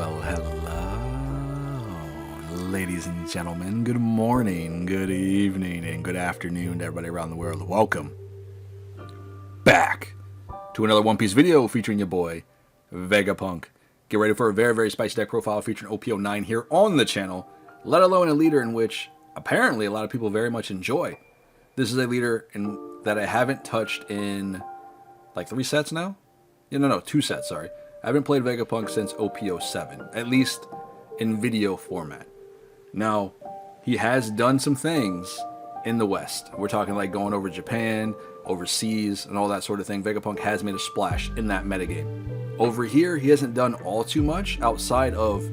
Hello, ladies and gentlemen. Good morning, good evening, and good afternoon to everybody around the world. Welcome back to another One Piece video featuring your boy, Vegapunk. Get ready for a very, very spicy deck profile featuring OP09 here on the channel, let alone a leader in which apparently a lot of people very much enjoy. This is a leader that I haven't touched in like 3 sets now? No, 2 sets, sorry. I haven't played Vegapunk since OP07, at least in video format. Now, he has done some things in the West. We're talking like going over Japan, overseas, and all that sort of thing. Vegapunk has made a splash in that metagame. Over here, he hasn't done all too much outside of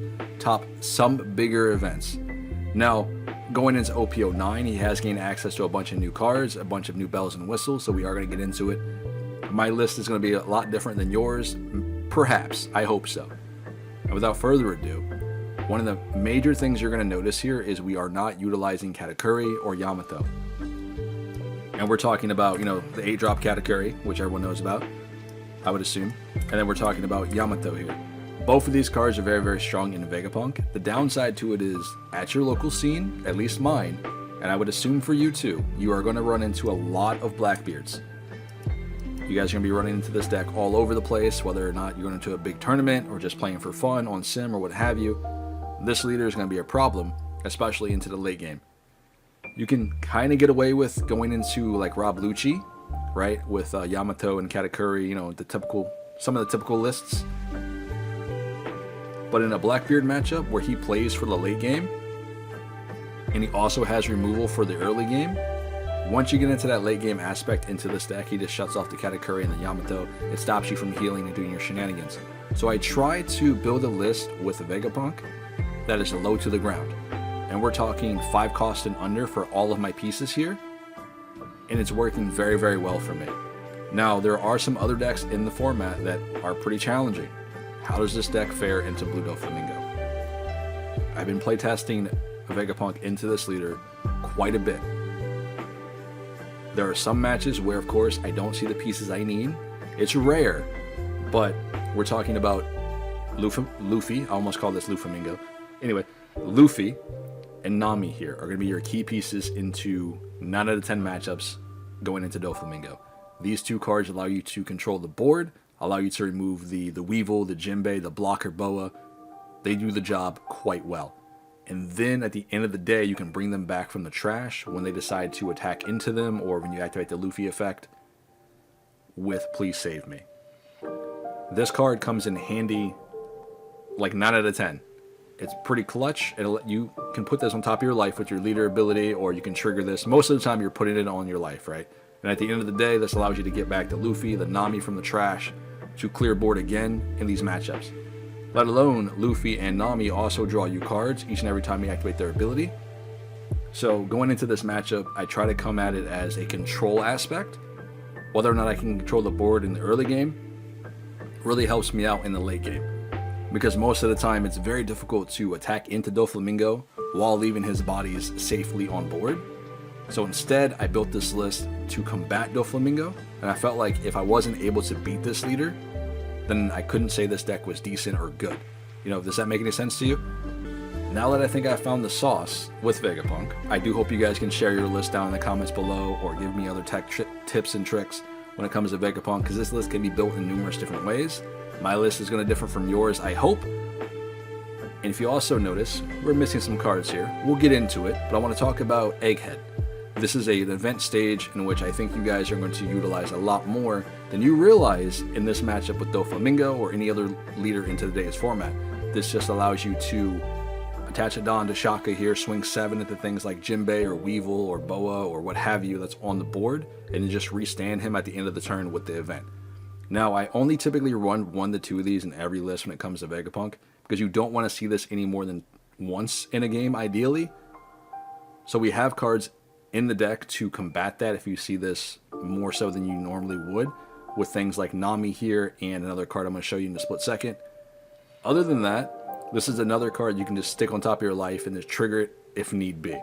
some bigger events. Now, going into OP09, he has gained access to a bunch of new cards, a bunch of new bells and whistles, so we are going to get into it. My list is going to be a lot different than yours. Perhaps. I hope so. And without further ado, one of the major things you're going to notice here is we are not utilizing Katakuri or Yamato. And we're talking about, the 8-drop Katakuri, which everyone knows about, I would assume. And then we're talking about Yamato here. Both of these cards are very, very strong in Vegapunk. The downside to it is, at your local scene, at least mine, and I would assume for you too, you are going to run into a lot of Blackbeards. You guys are going to be running into this deck all over the place, whether or not you're going into a big tournament or just playing for fun on sim or what have you. This leader is going to be a problem, especially into the late game. You can kind of get away with going into like Rob Lucci, right, with Yamato and Katakuri, some of the typical lists. But in a Blackbeard matchup where he plays for the late game, and he also has removal for the early game, once you get into that late game aspect into this deck, he just shuts off the Katakuri and the Yamato. It stops you from healing and doing your shenanigans. So I try to build a list with a Vegapunk that is low to the ground. And we're talking 5 cost and under for all of my pieces here. And it's working very, very well for me. Now, there are some other decks in the format that are pretty challenging. How does this deck fare into Blue Doflamingo? I've been playtesting Vegapunk into this leader quite a bit. There are some matches where, of course, I don't see the pieces I need. It's rare, but we're talking about Luffy. I almost called this Lufflamingo. Anyway, Luffy and Nami here are going to be your key pieces into 9 out of 10 matchups going into Doflamingo. These 2 cards allow you to control the board, allow you to remove the Weevil, the Jinbei, the Blocker Boa. They do the job quite well. And then at the end of the day, you can bring them back from the trash when they decide to attack into them or when you activate the Luffy effect with Please Save Me. This card comes in handy like 9 out of 10. It's pretty clutch. You can put this on top of your life with your leader ability, or you can trigger this. Most of the time you're putting it on your life, right? And at the end of the day, this allows you to get back to Luffy, the Nami from the trash, to clear board again in these matchups. Let alone, Luffy and Nami also draw you cards each and every time you activate their ability. So going into this matchup, I try to come at it as a control aspect. Whether or not I can control the board in the early game really helps me out in the late game. Because most of the time, it's very difficult to attack into Doflamingo while leaving his bodies safely on board. So instead, I built this list to combat Doflamingo, and I felt like if I wasn't able to beat this leader, then I couldn't say this deck was decent or good. Does that make any sense to you? Now that I think I found the sauce with Vegapunk, I do hope you guys can share your list down in the comments below or give me other tech tips and tricks when it comes to Vegapunk, because this list can be built in numerous different ways. My list is going to differ from yours, I hope. And if you also notice, we're missing some cards here. We'll get into it, but I want to talk about Egghead. This is an event stage in which I think you guys are going to utilize a lot more than you realize in this matchup with Doflamingo or any other leader in today's format. This just allows you to attach a Don to Shaka here, swing 7 into things like Jinbei or Weevil or Boa or what have you that's on the board, and just restand him at the end of the turn with the event. Now, I only typically run 1 to 2 of these in every list when it comes to Vegapunk, because you don't want to see this any more than once in a game, ideally. So we have cards in the deck to combat that if you see this more so than you normally would, with things like Nami here and another card I'm going to show you in a split second. Other than that, this is another card you can just stick on top of your life and just trigger it if need be.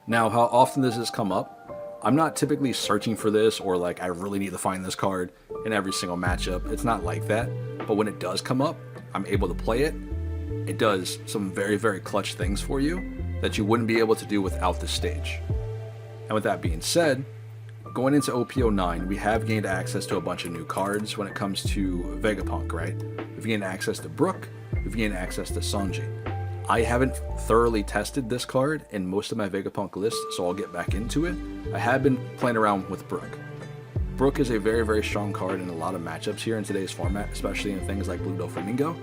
Now, how often does this come up? I'm not typically searching for this or like I really need to find this card in every single matchup. It's not like that. But when it does come up, I'm able to play it, it does some very, very clutch things for you that you wouldn't be able to do without the stage. And with that being said, going into OP09, we have gained access to a bunch of new cards when it comes to Vegapunk, right? We've gained access to Brook, we've gained access to Sanji. I haven't thoroughly tested this card in most of my Vegapunk lists, so I'll get back into it. I have been playing around with Brook. Brook is a very, very strong card in a lot of matchups here in today's format, especially in things like Blue Doflamingo,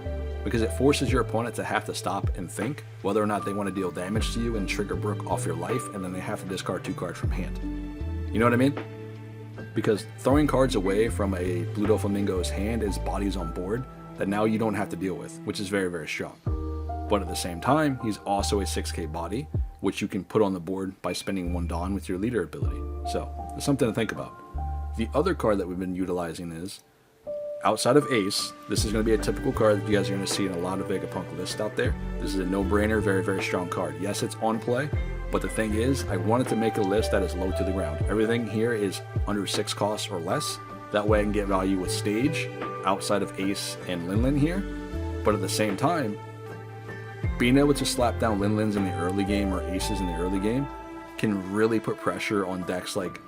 because it forces your opponent to have to stop and think whether or not they want to deal damage to you and trigger Brook off your life, and then they have to discard 2 cards from hand. You know what I mean? Because throwing cards away from a Blue Doflamingo's hand is bodies on board that now you don't have to deal with, which is very, very strong. But at the same time, he's also a 6k body, which you can put on the board by spending 1 Dawn with your leader ability. So, there's something to think about. The other card that we've been utilizing is, outside of Ace, this is going to be a typical card that you guys are going to see in a lot of Vegapunk lists out there. This is a no-brainer, very, very strong card. Yes, it's on play, but the thing is, I wanted to make a list that is low to the ground. Everything here is under 6 costs or less. That way I can get value with Stage, outside of Ace and Linlin here. But at the same time, being able to slap down Linlins in the early game or Aces in the early game can really put pressure on decks like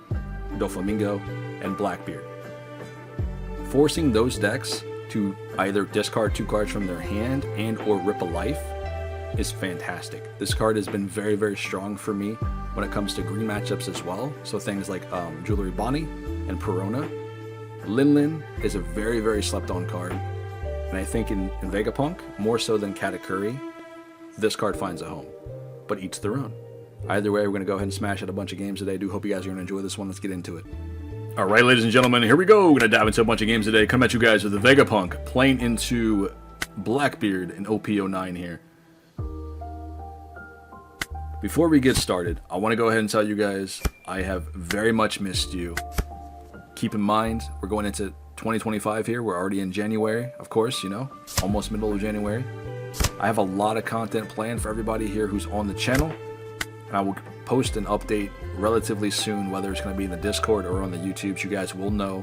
Doflamingo and Blackbeard. Forcing those decks to either discard 2 cards from their hand and or rip a life is fantastic. This card has been very, very strong for me when it comes to green matchups as well. So things like Jewelry Bonnie and Perona. Linlin is a very, very slept on card. And I think in Vegapunk, more so than Katakuri, this card finds a home, but each their own. Either way, we're going to go ahead and smash out a bunch of games today. I do hope you guys are going to enjoy this one. Let's get into it. All right, ladies and gentlemen, here we go. We're going to dive into a bunch of games today. Come at you guys with the Vegapunk, playing into Blackbeard and OP09 here. Before we get started, I want to go ahead and tell you guys I have very much missed you. Keep in mind, we're going into 2025 here. We're already in January, of course, you know, almost middle of January. I have a lot of content planned for everybody here who's on the channel, and I will post an update relatively soon, whether it's going to be in the Discord or on the YouTubes. You guys will know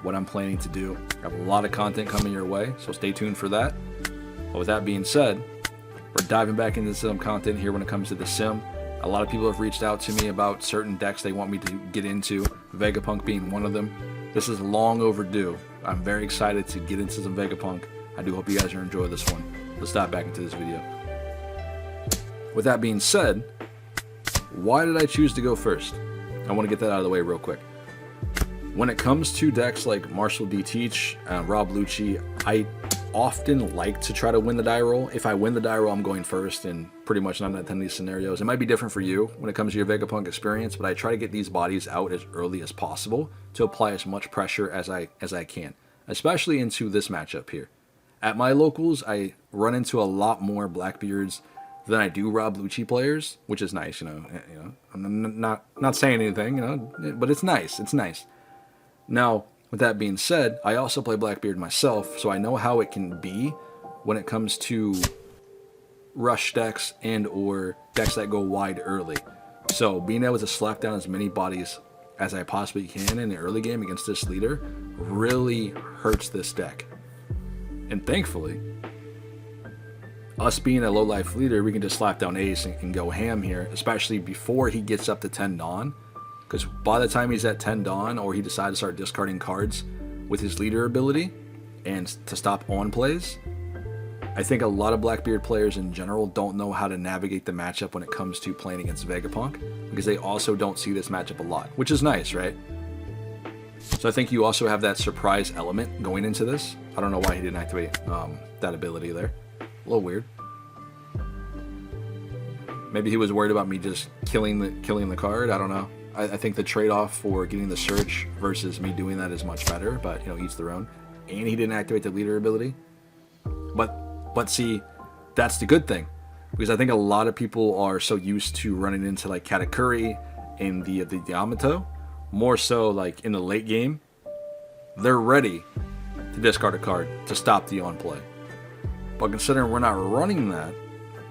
what I'm planning to do. I have a lot of content coming your way, so stay tuned for that. But with that being said, we're diving back into some content here when it comes to the sim. A lot of people have reached out to me about certain decks they want me to get into, Vegapunk being one of them. This is long overdue. I'm very excited to get into some Vegapunk. I do hope you guys are enjoying this one. Let's dive back into this video. With that being said, why did I choose to go first? I want to get that out of the way real quick. When it comes to decks like Marshall D. Teach, Rob Lucci, I often like to try to win the die roll. If I win the die roll, I'm going first in pretty much 9 out of 10 of these scenarios. It might be different for you when it comes to your Vegapunk experience, but I try to get these bodies out as early as possible to apply as much pressure as I can, especially into this matchup here. At my locals, I run into a lot more Blackbeards than I do Rob Lucci players, which is nice, you know. I'm not saying anything, you know, but it's nice. It's nice. Now, with that being said, I also play Blackbeard myself, so I know how it can be when it comes to rush decks and or decks that go wide early. So being able to slap down as many bodies as I possibly can in the early game against this leader really hurts this deck. And thankfully, us being a low life leader, we can just slap down Ace and go ham here, especially before he gets up to 10 Dawn. Because by the time he's at 10 Dawn, or he decides to start discarding cards with his leader ability and to stop on plays, I think a lot of Blackbeard players in general don't know how to navigate the matchup when it comes to playing against Vegapunk, because they also don't see this matchup a lot, which is nice, right? So I think you also have that surprise element going into this. I don't know why he didn't activate that ability there. A little weird. Maybe he was worried about me just killing the card. I don't know. I think the trade-off for getting the search versus me doing that is much better, but you know, each their own. And he didn't activate the leader ability. But see, that's the good thing, because I think a lot of people are so used to running into like Katakuri and the Yamato, more so like in the late game, they're ready to discard a card to stop the on play. But considering we're not running that,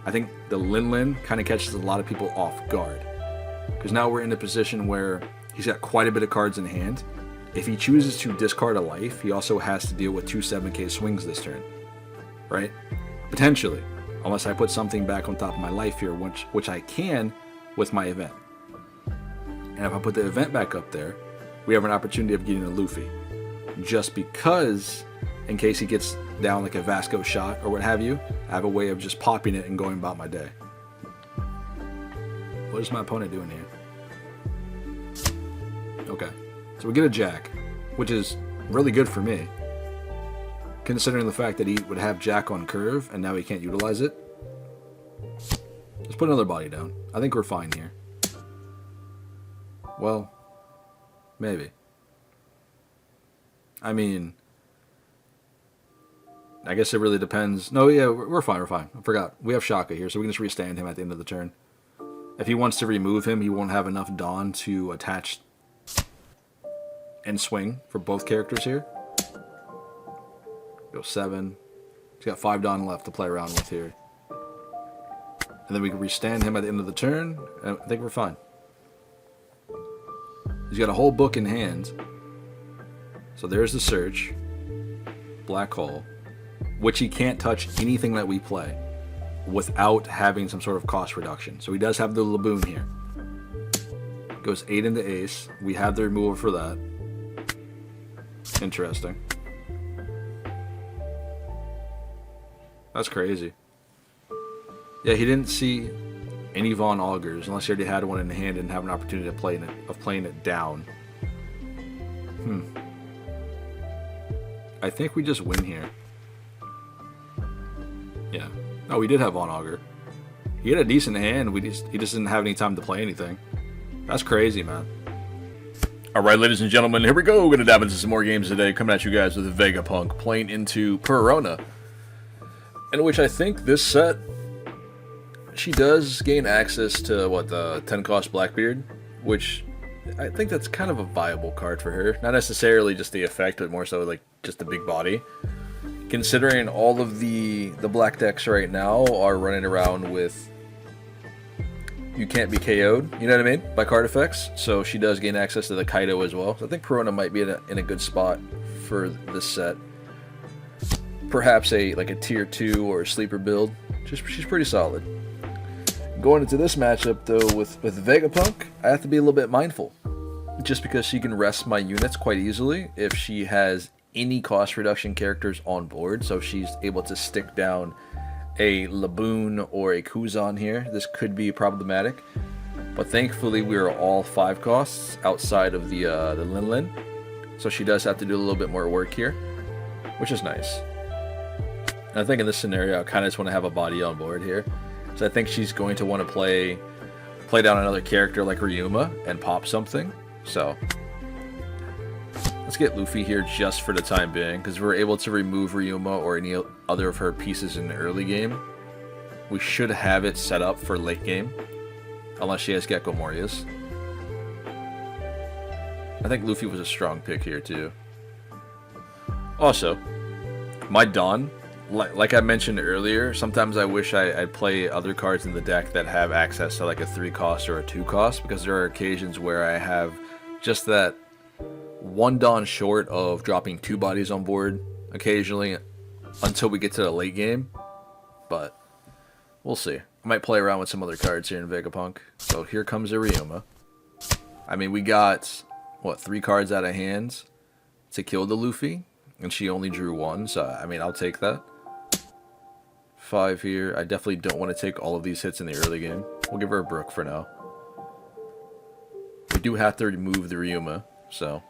I think the Linlin kind of catches a lot of people off guard, because now we're in a position where he's got quite a bit of cards in hand. If he chooses to discard a life, he also has to deal with 2 7k swings this turn. right? Potentially. Unless I put something back on top of my life here, which I can with my event. And if I put the event back up there, we have an opportunity of getting a Luffy. Just because, in case he gets down like a Vasco shot or what have you, I have a way of just popping it and going about my day. What is my opponent doing here? Okay. So we get a Jack, which is really good for me, considering the fact that he would have Jack on curve and now he can't utilize it. Let's put another body down. I think we're fine here. Well, maybe. I mean, I guess it really depends. No, yeah, we're fine, we're fine. I forgot. We have Shaka here, so we can just restand him at the end of the turn. If he wants to remove him, he won't have enough Dawn to attach and swing for both characters here. Go 7. He's got 5 Dawn left to play around with here. And then we can restand him at the end of the turn, and I think we're fine. He's got a whole book in hand. So there's the search. Black hole. Which he can't touch anything that we play without having some sort of cost reduction. So he does have the Laboon here. Goes 8 into Ace. We have the removal for that. Interesting. That's crazy. Yeah, he didn't see any Von Augers unless he already had one in hand and have an opportunity to play playing it down. I think we just win here. Yeah. Oh, we did have Von Auger. He had a decent hand. He just didn't have any time to play anything. That's crazy, man. Alright, ladies and gentlemen, here we go. We're going to dive into some more games today. Coming at you guys with Vegapunk, playing into Perona. In which I think this set, she does gain access to, what, the 10 cost Blackbeard, which I think that's kind of a viable card for her. Not necessarily just the effect, but more so like just the big body. Considering all of the black decks right now are running around with you can't be KO'd, you know what I mean, by card effects. So she does gain access to the Kaido as well. So I think Perona might be in a good spot for this set. Perhaps like a tier 2 or a sleeper build. She's pretty solid. Going into this matchup though with Vegapunk, I have to be a little bit mindful. Just because she can rest my units quite easily if she has any cost reduction characters on board. So if she's able to stick down a Laboon or a Kuzan here, this could be problematic. But thankfully we are all 5 costs outside of the Lin. So she does have to do a little bit more work here, which is nice. And I think in this scenario I kind of just want to have a body on board here. So I think she's going to want to play down another character like Ryuma and pop something. So let's get Luffy here just for the time being, because we're able to remove Ryuma or any other of her pieces in the early game. We should have it set up for late game, unless she has Gecko Morias. I think Luffy was a strong pick here too. Also, my Dawn, like I mentioned earlier, sometimes I wish I'd play other cards in the deck that have access to like a 3 cost or a 2 cost, because there are occasions where I have just that 1 Dawn short of dropping 2 bodies on board occasionally until we get to the late game. But we'll see. I might play around with some other cards here in Vegapunk. So here comes a Ryuma. I mean, we got, what, 3 cards out of hand to kill the Luffy, and she only drew 1, so I mean, I'll take that. 5 here. I definitely don't want to take all of these hits in the early game. We'll give her a Brook for now. We do have to remove the Ryuma, so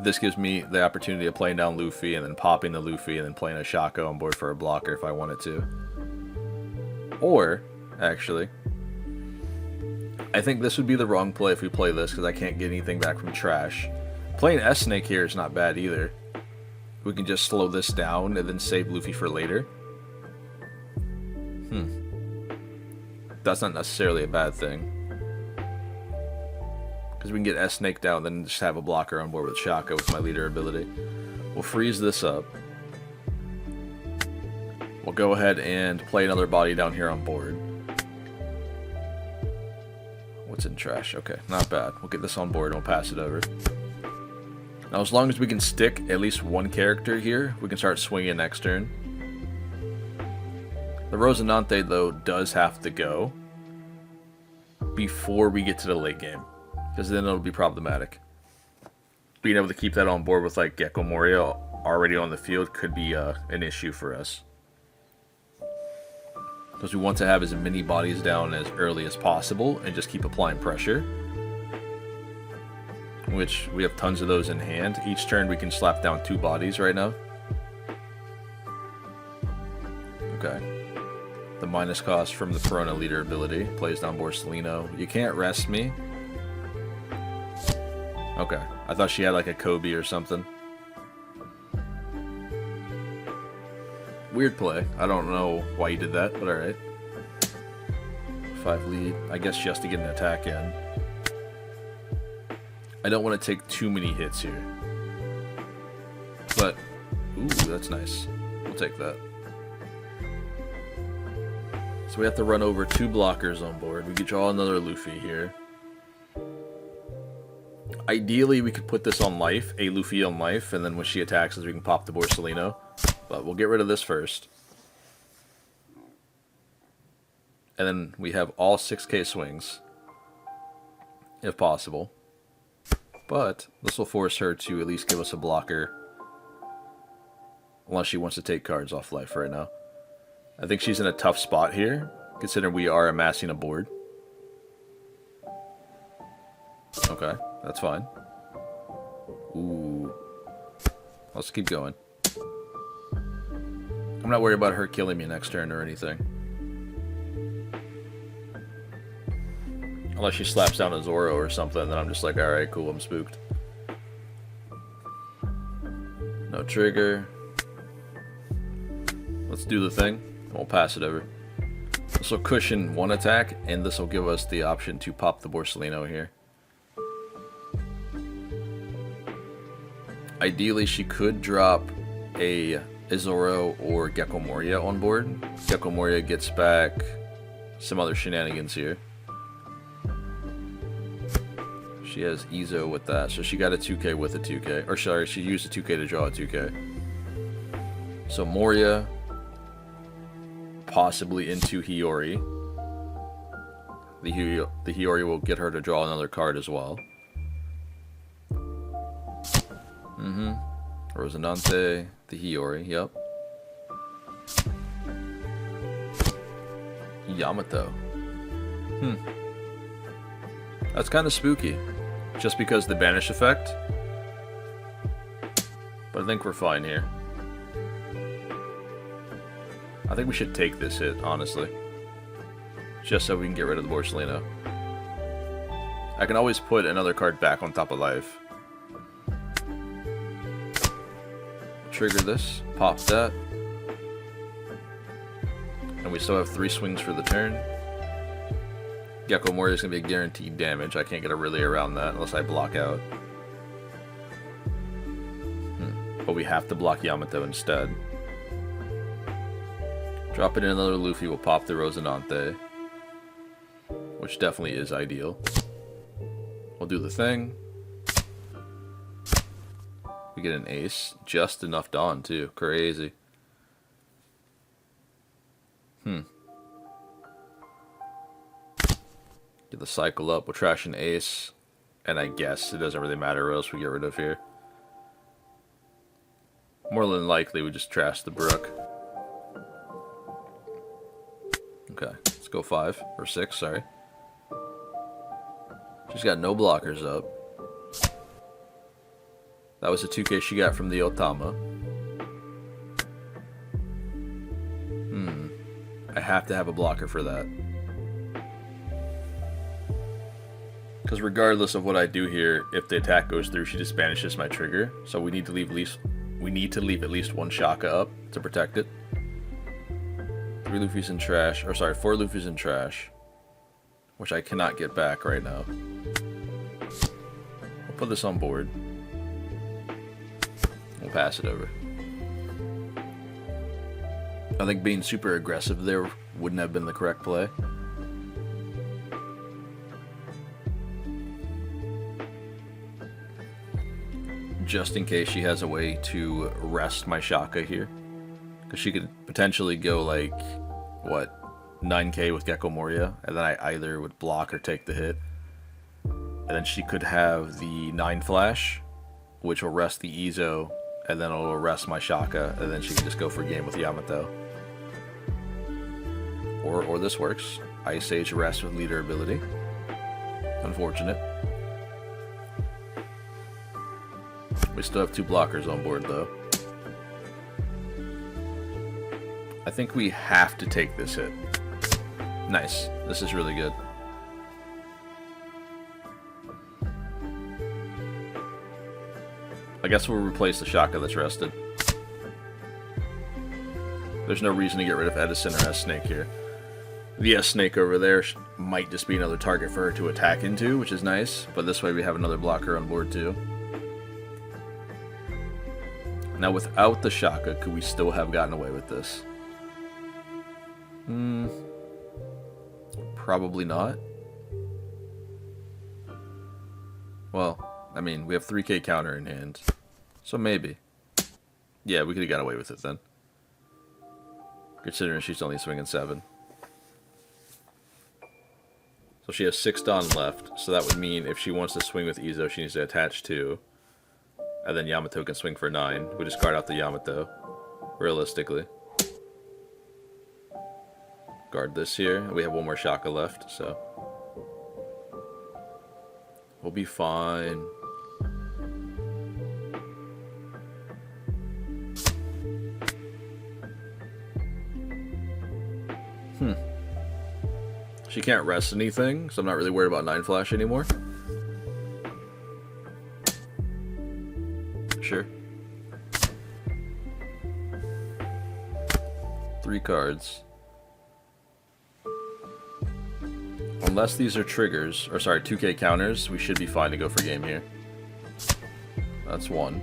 this gives me the opportunity of playing down Luffy and then popping the Luffy and then playing a Shaka on board for a blocker if I wanted to. Or, actually, I think this would be the wrong play if we play this, because I can't get anything back from trash. Playing S-Snake here is not bad either. We can just slow this down and then save Luffy for later. That's not necessarily a bad thing, because we can get S-Snake down and then just have a blocker on board with Shaka with my leader ability. We'll freeze this up. We'll go ahead and play another body down here on board. What's in trash? Okay, not bad. We'll get this on board and we'll pass it over. Now, as long as we can stick at least 1 character here, we can start swinging next turn. The Rosinante, though, does have to go before we get to the late game, because then it'll be problematic. Being able to keep that on board with like Gecko Moria already on the field could be an issue for us, because we want to have as many bodies down as early as possible and just keep applying pressure, which we have tons of those in hand. Each turn we can slap down 2 bodies right now. Okay. The minus cost from the Corona Leader ability plays down Borsalino. You can't rest me. Okay. I thought she had like a Kobe or something. Weird play. I don't know why you did that, but alright. 5 lead. I guess just to get an attack in. I don't want to take too many hits here. But, ooh, that's nice. We'll take that. So we have to run over 2 blockers on board. We could draw another Luffy here. Ideally, we could put this on life, a Luffy on life, and then when she attacks us, we can pop the Borsalino. But we'll get rid of this first. And then we have all 6k swings, if possible. But this will force her to at least give us a blocker, unless she wants to take cards off life right now. I think she's in a tough spot here, considering we are amassing a board. Okay, that's fine. Ooh. Let's keep going. I'm not worried about her killing me next turn or anything. Unless she slaps down a Zoro or something, then I'm just like, alright, cool, I'm spooked. No trigger. Let's do the thing. We'll pass it over. This will cushion 1 attack, and this will give us the option to pop the Borsalino here. Ideally, she could drop a Zoro or Gecko Moria on board. Gecko Moria gets back some other shenanigans here. She has Izo with that, so she got a 2k with a 2k. Or sorry, she used a 2k to draw a 2k. So Moria, possibly into Hiyori. The Hiyori will get her to draw another card as well. Rosinante, the Hiyori, yep. Yamato. That's kind of spooky. Just because the banish effect. But I think we're fine here. I think we should take this hit, honestly. Just so we can get rid of the Borsalino. I can always put another card back on top of life. Trigger this, pop that. And we still have 3 swings for the turn. Gecko Moria is going to be a guaranteed damage. I can't get a really around that unless I block out. But we have to block Yamato instead. Drop it in another Luffy, will pop the Rosinante, which definitely is ideal. We'll do the thing. We get an ace. Just enough Dawn, too. Crazy. Get the cycle up. We'll trash an ace. And I guess it doesn't really matter what else we get rid of here. More than likely, we just trash the Brook. Okay, let's go 5. Or 6, sorry. She's got no blockers up. That was a 2k she got from the Otama. I have to have a blocker for that. Because regardless of what I do here, if the attack goes through, she just banishes my trigger. So we need to leave at least 1 Shaka up to protect it. 3 Luffy's in trash, or sorry, 4 Luffy's in trash, which I cannot get back right now. I'll put this on board. We'll pass it over. I think being super aggressive there wouldn't have been the correct play. Just in case she has a way to rest my Shaka here. Because she could potentially go like, what, 9k with Gecko Moria, and then I either would block or take the hit. And then she could have the 9 flash, which will rest the Izo, and then it'll rest my Shaka, and then she can just go for a game with Yamato. Or this works. Ice Age rest with leader ability. Unfortunate. We still have 2 blockers on board though. I think we have to take this hit. Nice. This is really good. I guess we'll replace the Shaka that's rested. There's no reason to get rid of Edison or S-Snake here. The S-Snake over there might just be another target for her to attack into, which is nice. But this way we have another blocker on board too. Now without the Shaka, could we still have gotten away with this? Probably not. Well, I mean, we have 3k counter in hand. So maybe. Yeah, we could have got away with it then. Considering she's only swinging 7. So she has 6 Dawn left. So that would mean if she wants to swing with Izo, she needs to attach 2. And then Yamato can swing for 9. We just guard out the Yamato. Realistically. Guard this here. We have 1 more Shaka left, so we'll be fine. She can't rest anything, so I'm not really worried about 9 flash anymore. Sure. 3 cards. Unless these are triggers, or sorry, 2k counters, we should be fine to go for game here. That's 1.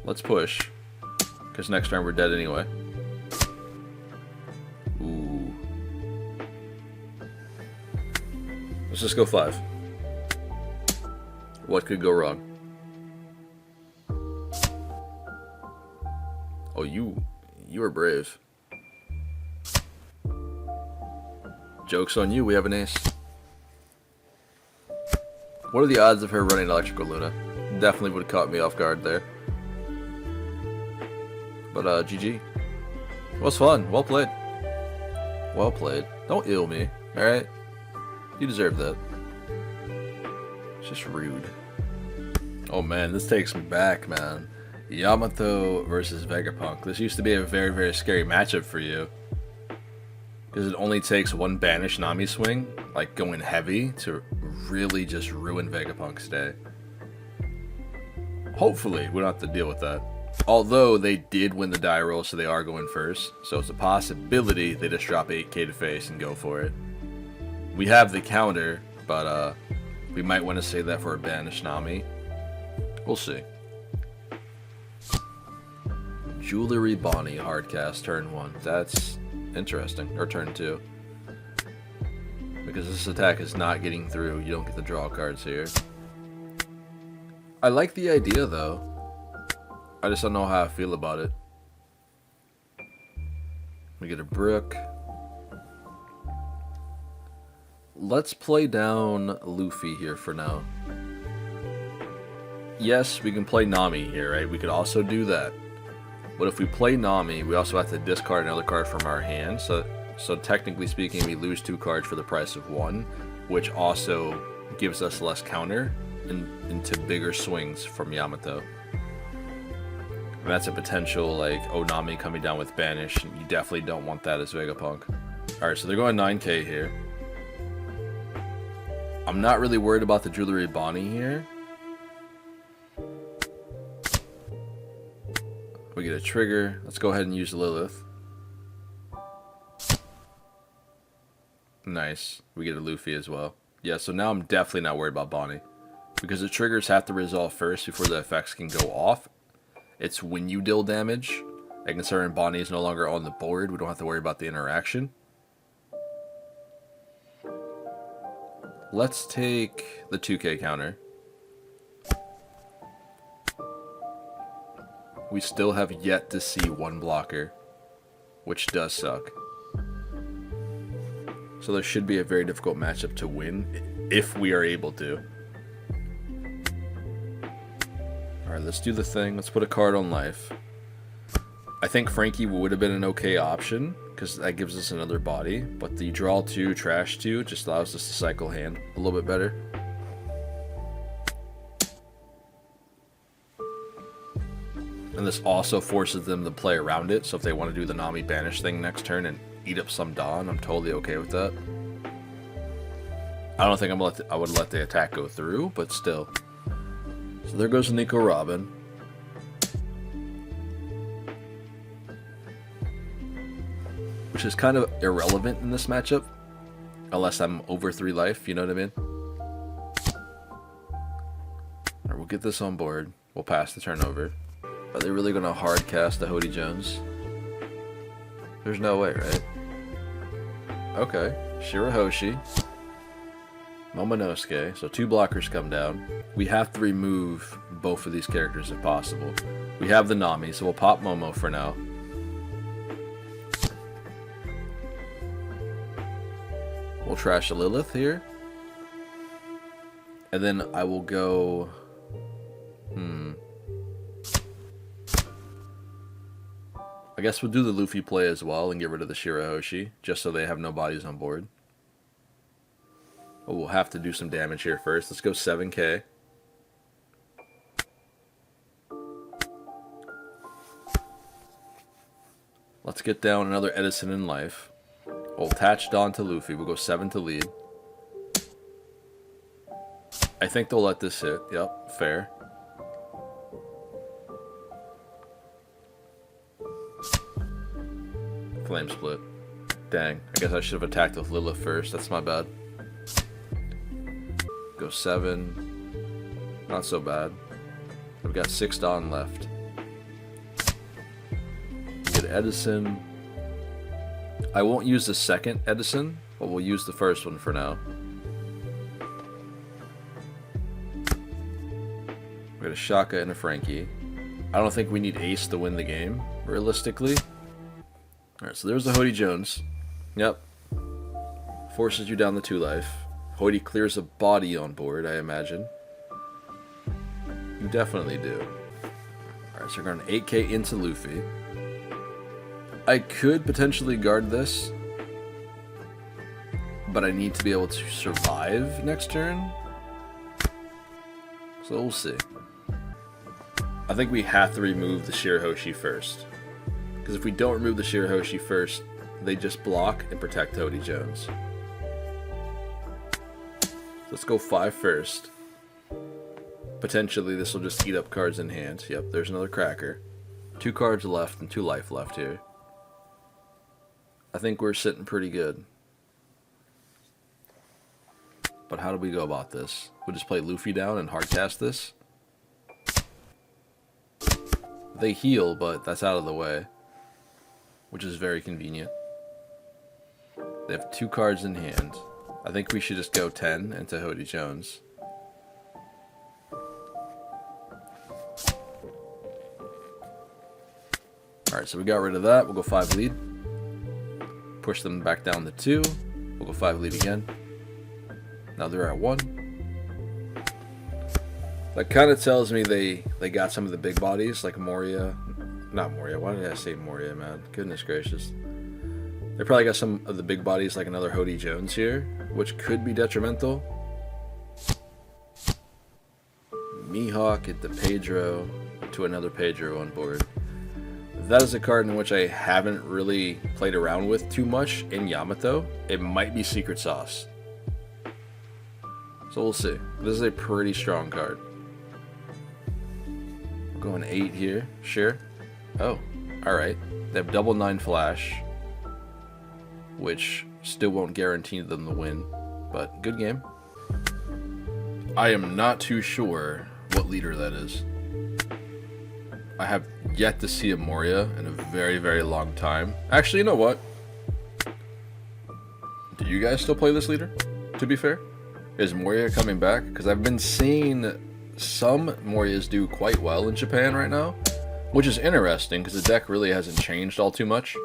Let's push, because next turn we're dead anyway. Ooh. Let's just go 5. What could go wrong? Oh, you are brave. Joke's on you, we have an ace. What are the odds of her running Electrical Luna? Definitely would have caught me off guard there. But GG. It was fun. Well played. Well played. Don't ill me, alright? You deserve that. It's just rude. Oh man, this takes me back, man. Yamato versus Vegapunk. This used to be a very, very scary matchup for you. Because it only takes 1 banish Nami swing, like going heavy, to really just ruin Vegapunk's day. Hopefully, we don't have to deal with that. Although, they did win the die roll, so they are going first. So it's a possibility they just drop 8k to face and go for it. We have the counter, but we might want to save that for a banish Nami. We'll see. Jewelry Bonnie hardcast turn 1. That's interesting. Or turn 2. Because this attack is not getting through. You don't get the draw cards here. I like the idea though. I just don't know how I feel about it. We get a Brook. Let's play down Luffy here for now. Yes, we can play Nami here, right? We could also do that. But if we play Nami, we also have to discard another card from our hand. So technically speaking, we lose 2 cards for the price of 1, which also gives us less counter into bigger swings from Yamato. And that's a potential, like, Nami coming down with banish. And you definitely don't want that as Vegapunk. Alright, so they're going 9k here. I'm not really worried about the Jewelry Bonnie here. We get a trigger. Let's go ahead and use Lilith. Nice. We get a Luffy as well. Yeah, so now I'm definitely not worried about Bonnie. Because the triggers have to resolve first before the effects can go off. It's when you deal damage. And considering Bonnie is no longer on the board, we don't have to worry about the interaction. Let's take the 2k counter. We still have yet to see 1 blocker. which does suck. So there should be a very difficult matchup to win, if we are able to. Alright, let's do the thing. Let's put a card on life. I think Frankie would have been an okay option, because that gives us another body. But the draw 2, trash 2 just allows us to cycle hand a little bit better. And this also forces them to play around it, so if they want to do the Nami banish thing next turn and eat up some Dawn, I'm totally okay with that. I don't think I would let the attack go through, but still. So there goes Nico Robin. Which is kind of irrelevant in this matchup, unless I'm over 3 life, you know what I mean? Alright, we'll get this on board. We'll pass the turn over. Are they really going to hard cast the Hody Jones? There's no way, right? Okay. Shirahoshi. Momonosuke. So 2 blockers come down. We have to remove both of these characters if possible. We have the Nami, so we'll pop Momo for now. We'll trash a Lilith here. And then I will go... I guess we'll do the Luffy play as well and get rid of the Shirahoshi, just so they have no bodies on board. But we'll have to do some damage here first. Let's go 7k. Let's get down another Edison in life. We'll attach Dawn to Luffy. We'll go 7 to lead. I think they'll let this hit. Yep, fair. Flame split. Dang, I guess I should have attacked with Lilith first. That's my bad. Go 7. Not so bad. We've got 6 Dawn left. Get Edison. I won't use the second Edison, but we'll use the first one for now. We got a Shaka and a Frankie. I don't think we need Ace to win the game, realistically. Alright, so there's the Hody Jones. Yep. Forces you down the 2 life. Hody clears a body on board, I imagine. You definitely do. Alright, so we're going 8k into Luffy. I could potentially guard this, but I need to be able to survive next turn. So we'll see. I think we have to remove the Shirahoshi first. Because if we don't remove the Shirahoshi first, they just block and protect Hody Jones. Let's go 5 first. Potentially this will just eat up cards in hand. Yep, there's another cracker. 2 cards left and 2 life left here. I think we're sitting pretty good. But how do we go about this? We'll just play Luffy down and hardcast this. They heal, but that's out of the way, which is very convenient. They have 2 cards in hand. I think we should just go 10 into Hody Jones. Alright, so we got rid of that. We'll go 5 lead. Push them back down to 2. We'll go 5 lead again. Now they're at 1. That kind of tells me they got some of the big bodies, like Moria. Not Moria. Why did I say Moria, man? Goodness gracious. They probably got some of the big bodies, like another Hody Jones here, which could be detrimental. Mihawk at the Pedro to another Pedro on board. That is a card in which I haven't really played around with too much in Yamato. It might be Secret Sauce. So we'll see. This is a pretty strong card. We're going 8 here. Sure. Oh, alright. They have double 9 flash, which still won't guarantee them the win, but good game. I am not too sure what leader that is. I have yet to see a Moria in a very, very long time. Actually, you know what? Do you guys still play this leader, to be fair? Is Moria coming back? Because I've been seeing some Morias do quite well in Japan right now, which is interesting because the deck really hasn't changed all too much.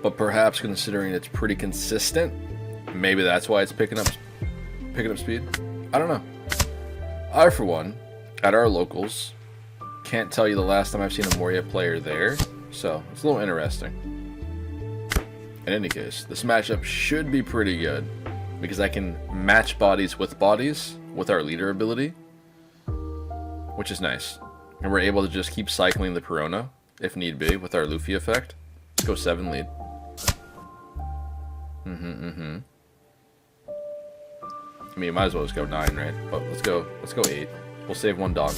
But perhaps considering it's pretty consistent, maybe that's why it's picking up speed. I don't know. I, for one, at our locals, can't tell you the last time I've seen a Moria player there, so it's a little interesting. In any case, this matchup should be pretty good, because I can match bodies with our leader ability, which is nice. And we're able to just keep cycling the Perona, if need be, with our Luffy effect. Let's go 7 lead. I mean, might as well just go 9, right? But let's go 8. We'll save 1 dog.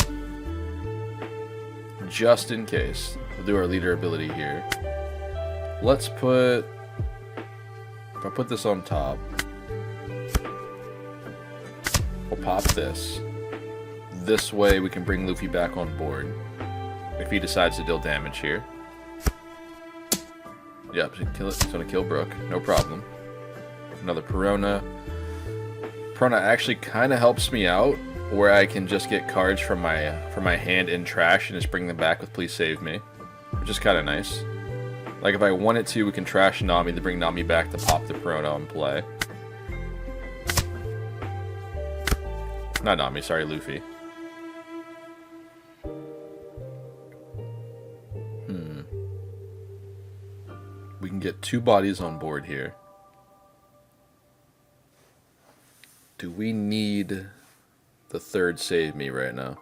Just in case. We'll do our leader ability here. Let's put... If I put this on top, we'll pop this. This way we can bring Luffy back on board. If he decides to deal damage here. Yep, it's gonna kill Brook. No problem. Another Perona. Perona actually kind of helps me out, where I can just get cards from my hand in trash and just bring them back with Please Save Me, which is kind of nice. Like if I wanted to, we can trash Nami to bring Nami back to pop the Perona and play. Not Nami, sorry, Luffy. We can get 2 bodies on board here. Do we need the 3rd Save Me right now?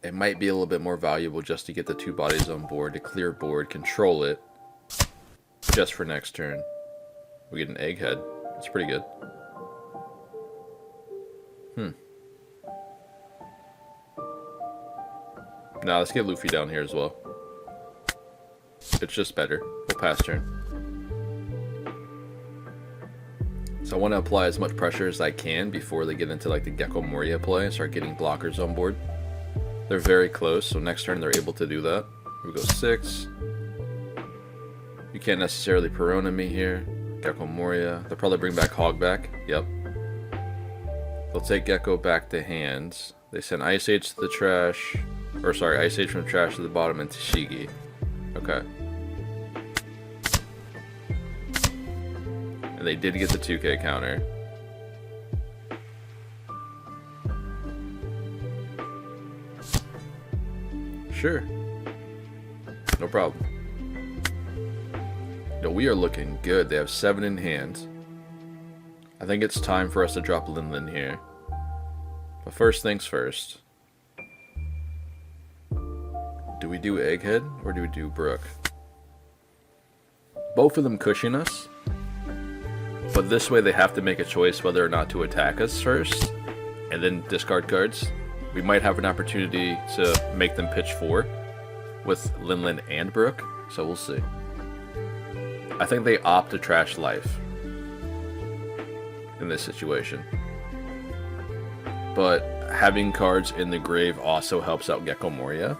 It might be a little bit more valuable just to get the 2 bodies on board, to clear board, control it, just for next turn. We get an Egghead. That's pretty good. Now let's get Luffy down here as well. It's just better. We'll pass turn. So I want to apply as much pressure as I can before they get into like the Gecko Moria play and start getting blockers on board. They're very close, so next turn they're able to do that. We go 6. You can't necessarily Perona me here. Gecko Moria. They'll probably bring back Hogback. Yep. They'll take Gecko back to hands. They send Ice Age to the trash. Or sorry, Ice Age from the trash to the bottom and Tashigi. Okay. And they did get the 2K counter. Sure. No problem. No, we are looking good. They have 7 in hand. I think it's time for us to drop Linlin here. But first things first. Do we do Egghead or do we do Brook? Both of them cushion us. But this way they have to make a choice whether or not to attack us first. And then discard cards. We might have an opportunity to make them pitch 4 with Linlin and Brook. So we'll see. I think they opt to trash life in this situation. But having cards in the grave also helps out Gecko Moria.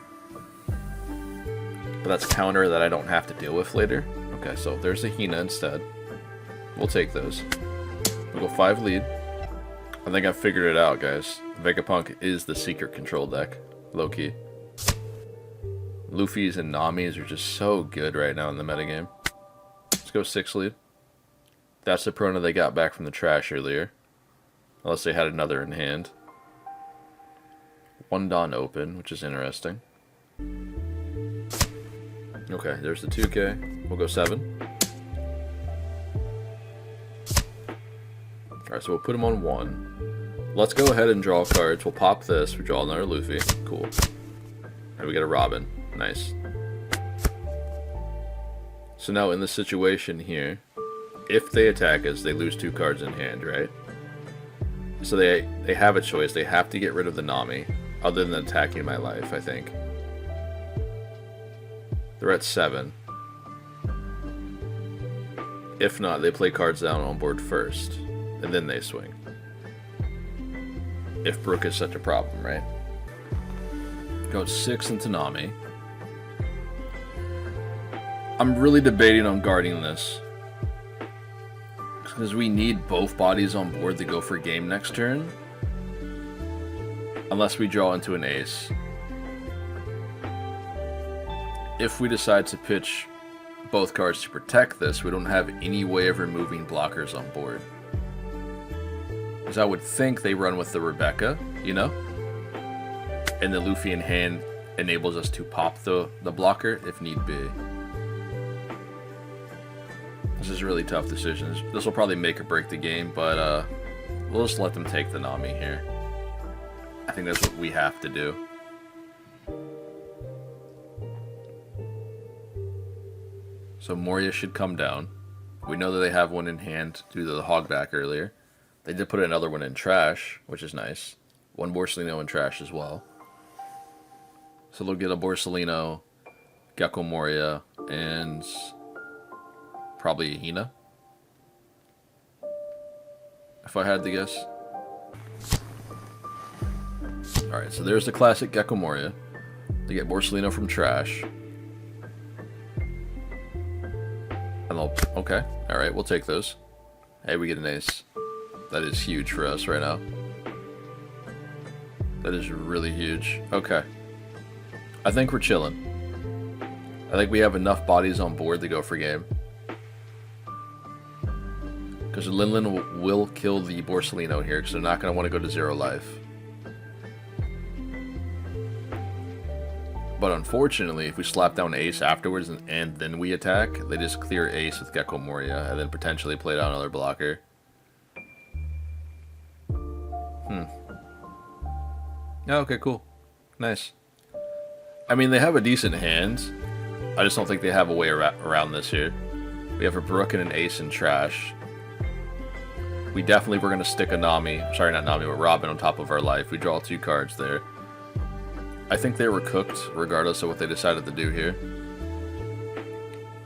But that's counter that I don't have to deal with later. Okay, so there's a Hina instead. We'll take those. We'll go 5 lead. I think I figured it out, guys. Vegapunk is the secret control deck. Low-key. Luffy's and Nami's are just so good right now in the metagame. Let's go 6 lead. That's the Perona they got back from the trash earlier. Unless they had another in hand. 1 Dawn open, which is interesting. Okay, there's the 2K. We'll go 7. Alright, so we'll put him on 1. Let's go ahead and draw cards. We'll pop this. We draw another Luffy. Cool. And we get a Robin. Nice. So now in this situation here, if they attack us, they lose 2 cards in hand, right? So they have a choice. They have to get rid of the Nami, other than attacking my life, I think. They're at 7. If not, they play cards down on board first, and then they swing. If Brook is such a problem, right? Go 6 into Nami. I'm really debating on guarding this. Because we need both bodies on board to go for game next turn. Unless we draw into an ace. If we decide to pitch both cards to protect this, we don't have any way of removing blockers on board. Because I would think they run with the Rebecca, you know? And the Luffy in hand enables us to pop the blocker if need be. This is a really tough decision. This will probably make or break the game, but we'll just let them take the Nami here. I think that's what we have to do. So Moria should come down. We know that they have one in hand due to the hogback earlier. They did put another one in trash, which is nice. One Borsalino in trash as well. So they'll get a Borsalino, Gecko Moria, and probably a Hina, if I had to guess. Alright, so there's the classic Gecko Moria. They get Borsalino from trash. And they'll... Okay, alright, we'll take those. Hey, we get an ace. That is huge for us right now. That is really huge. Okay. I think we're chilling. I think we have enough bodies on board to go for game. Because Linlin will kill the Borsalino here, because they're not going to want to go to 0 life. But unfortunately, if we slap down Ace afterwards and then we attack, they just clear Ace with Gecko Moria, and then potentially play down another blocker. Okay, cool. Nice. I mean, they have a decent hand. I just don't think they have a way around this here. We have a Brook and an Ace in trash. We definitely were going to stick a Nami. Sorry, not Nami, but Robin on top of our life. We draw 2 cards there. I think they were cooked, regardless of what they decided to do here.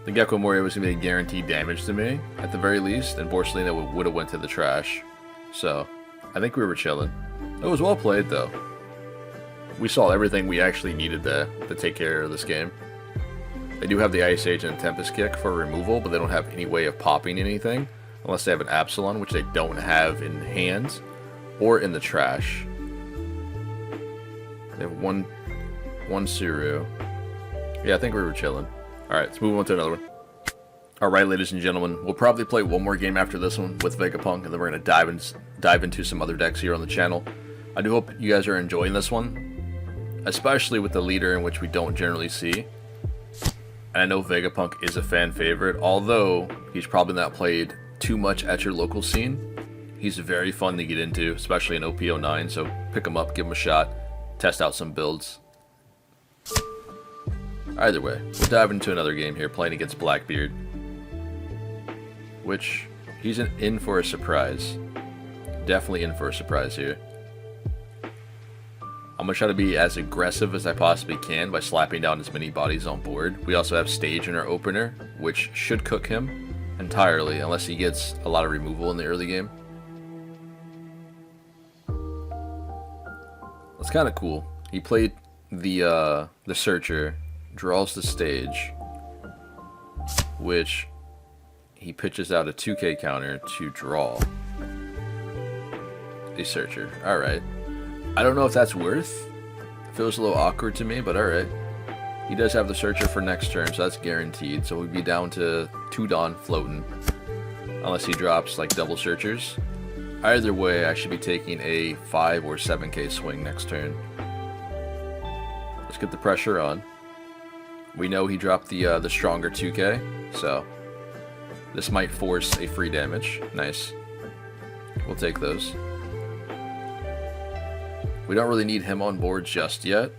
The Gecko Moria was going to be guaranteed damage to me, at the very least, and Borsalino would have went to the trash. So, I think we were chilling. It was well played, though. We saw everything we actually needed to take care of this game. They do have the Ice Age and Tempest Kick for removal, but they don't have any way of popping anything, unless they have an Absalon, which they don't have in hand, or in the trash. They have one Suru. Yeah, I think we were chilling. Alright, let's move on to another one. Alright, ladies and gentlemen, we'll probably play one more game after this one with Vegapunk, and then we're going to dive into some other decks here on the channel. I do hope you guys are enjoying this one, especially with the leader in which we don't generally see. And I know Vegapunk is a fan favorite, although he's probably not played too much at your local scene. He's very fun to get into, especially in OP09, so pick him up, give him a shot, test out some builds. Either way, we'll dive into another game here, playing against Blackbeard, which he's in for a surprise. Definitely in for a surprise here. I'm going to try to be as aggressive as I possibly can by slapping down as many bodies on board. We also have Stage in our opener, which should cook him entirely, unless he gets a lot of removal in the early game. That's kind of cool. He played the Searcher, draws the Stage, which he pitches out a 2k counter to draw a Searcher. Alright. I don't know if that's worth. It feels a little awkward to me, but alright. He does have the Searcher for next turn, so that's guaranteed. So we'd be down to 2 Dawn floating. Unless he drops like double Searchers. Either way, I should be taking a 5 or 7k swing next turn. Let's get the pressure on. We know he dropped the stronger 2k, so this might force a free damage. Nice. We'll take those. We don't really need him on board just yet.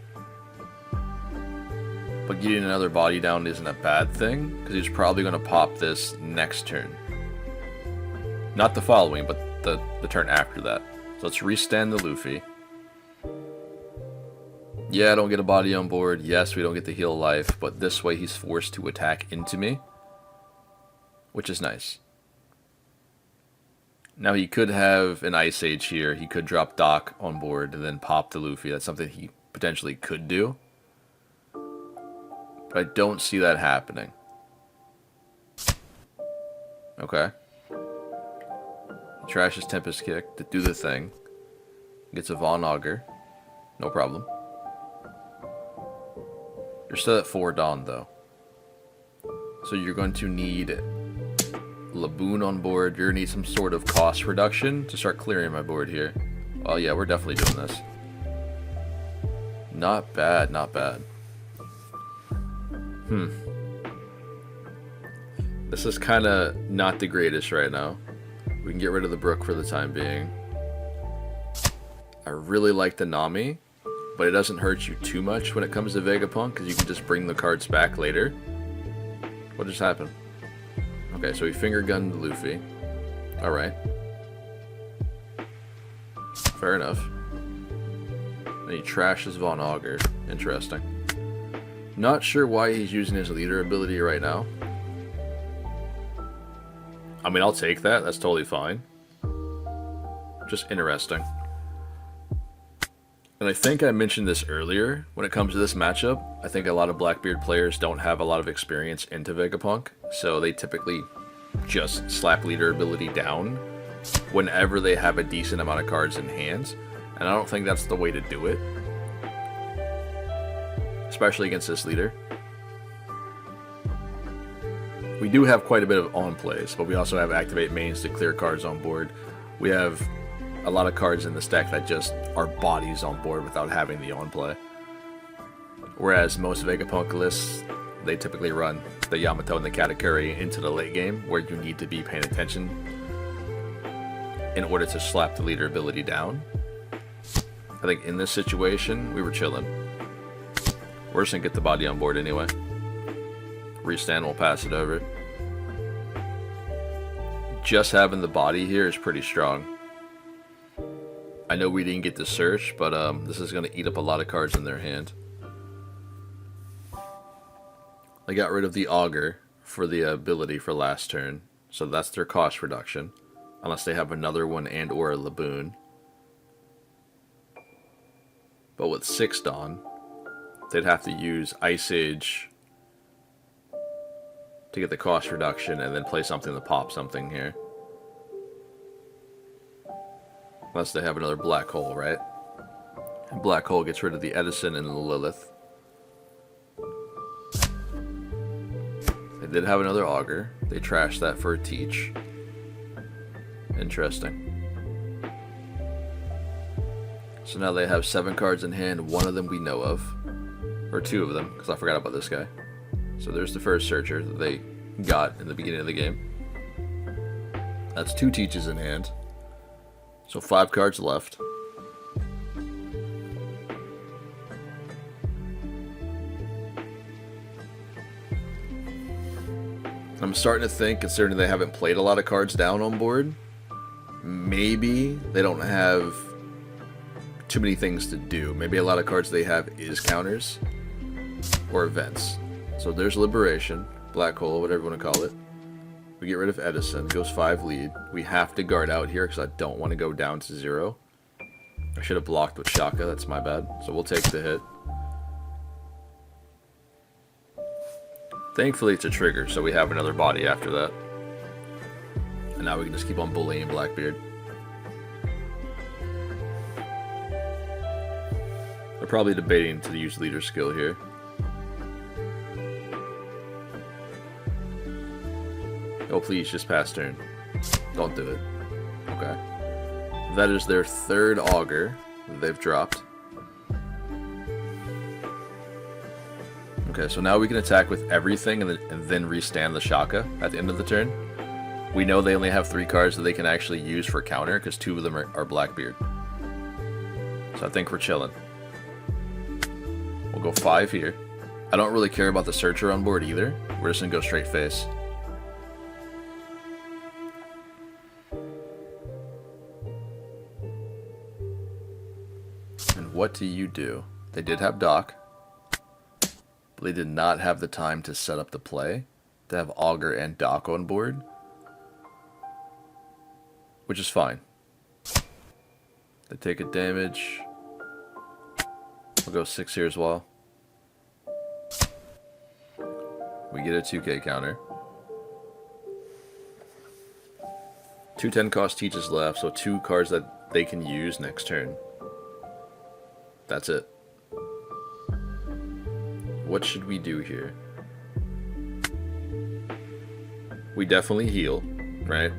But getting another body down isn't a bad thing, because he's probably going to pop this next turn. Not the following, but the turn after that. So let's restand the Luffy. Yeah, I don't get a body on board. Yes, we don't get to heal life, but this way he's forced to attack into me, which is nice. Now he could have an Ice Age here. He could drop Doc on board and then pop the Luffy. That's something he potentially could do. But I don't see that happening. Okay. He trashes Tempest Kick to do the thing. Gets a Von Augur. No problem. You're still at 4 Dawn though. So you're going to need Laboon on board. You're going to need some sort of cost reduction to start clearing my board here. Oh yeah, we're definitely doing this. Not bad, not bad. This is kind of not the greatest right now. We can get rid of the Brook for the time being. I really like the Nami, but it doesn't hurt you too much when it comes to Vegapunk, because you can just bring the cards back later. What just happened? Okay, so he finger gunned Luffy. Alright. Fair enough. And he trashes Von Augur. Interesting. Not sure why he's using his leader ability right now. I mean, I'll take that. That's totally fine. Just interesting. And I think I mentioned this earlier. When it comes to this matchup, I think a lot of Blackbeard players don't have a lot of experience into Vegapunk, so they typically just slap leader ability down whenever they have a decent amount of cards in hand. And I don't think that's the way to do it, especially against this leader. We do have quite a bit of on plays, but we also have activate mains to clear cards on board. We have a lot of cards in this deck that just are bodies on board without having the on play. Whereas most Vegapunk lists, they typically run the Yamato and the Katakuri into the late game, where you need to be paying attention in order to slap the leader ability down. I think in this situation, we were chilling. We're just gonna get the body on board anyway. Restand, we'll pass it over. Just having the body here is pretty strong. I know we didn't get the search, but this is gonna eat up a lot of cards in their hand. I got rid of the Augur for the ability for last turn, so that's their cost reduction. Unless they have another one and or a Laboon. But with 6 Dawn, they'd have to use Ice Age to get the cost reduction and then play something to pop something here. Unless they have another Black Hole, right? And Black Hole gets rid of the Edison and the Lilith. They did have another Augur. They trashed that for a Teach. Interesting. So now they have 7 cards in hand, one of them we know of. Or 2 of them, because I forgot about this guy. So there's the first Searcher that they got in the beginning of the game. That's 2 Teaches in hand. So 5 cards left. I'm starting to think, considering they haven't played a lot of cards down on board, maybe they don't have too many things to do. Maybe a lot of cards they have is counters or events. So there's Liberation, Black Hole, whatever you want to call it. We get rid of Edison, goes 5 lead. We have to guard out here because I don't want to go down to 0. I should have blocked with Shaka, that's my bad. So we'll take the hit. Thankfully it's a trigger, so we have another body after that. And now we can just keep on bullying Blackbeard. They're probably debating to use leader skill here. Oh please, just pass turn. Don't do it. Okay. That is their 3rd Augur that they've dropped. Okay, so now we can attack with everything and then restand the Shaka at the end of the turn. We know they only have 3 cards that they can actually use for counter, because 2 of them are Blackbeard. So I think we're chilling. We'll go 5 here. I don't really care about the Searcher on board either. We're just going to go straight face. And what do you do? They did have Doc. But they did not have the time to set up the play to have Augur and Doc on board, which is fine. They take a damage. We'll go 6 here as well. We get a 2k counter. 2 10 cost Teaches left, so 2 cards that they can use next turn. That's it. What should we do here? we definitely heal, right?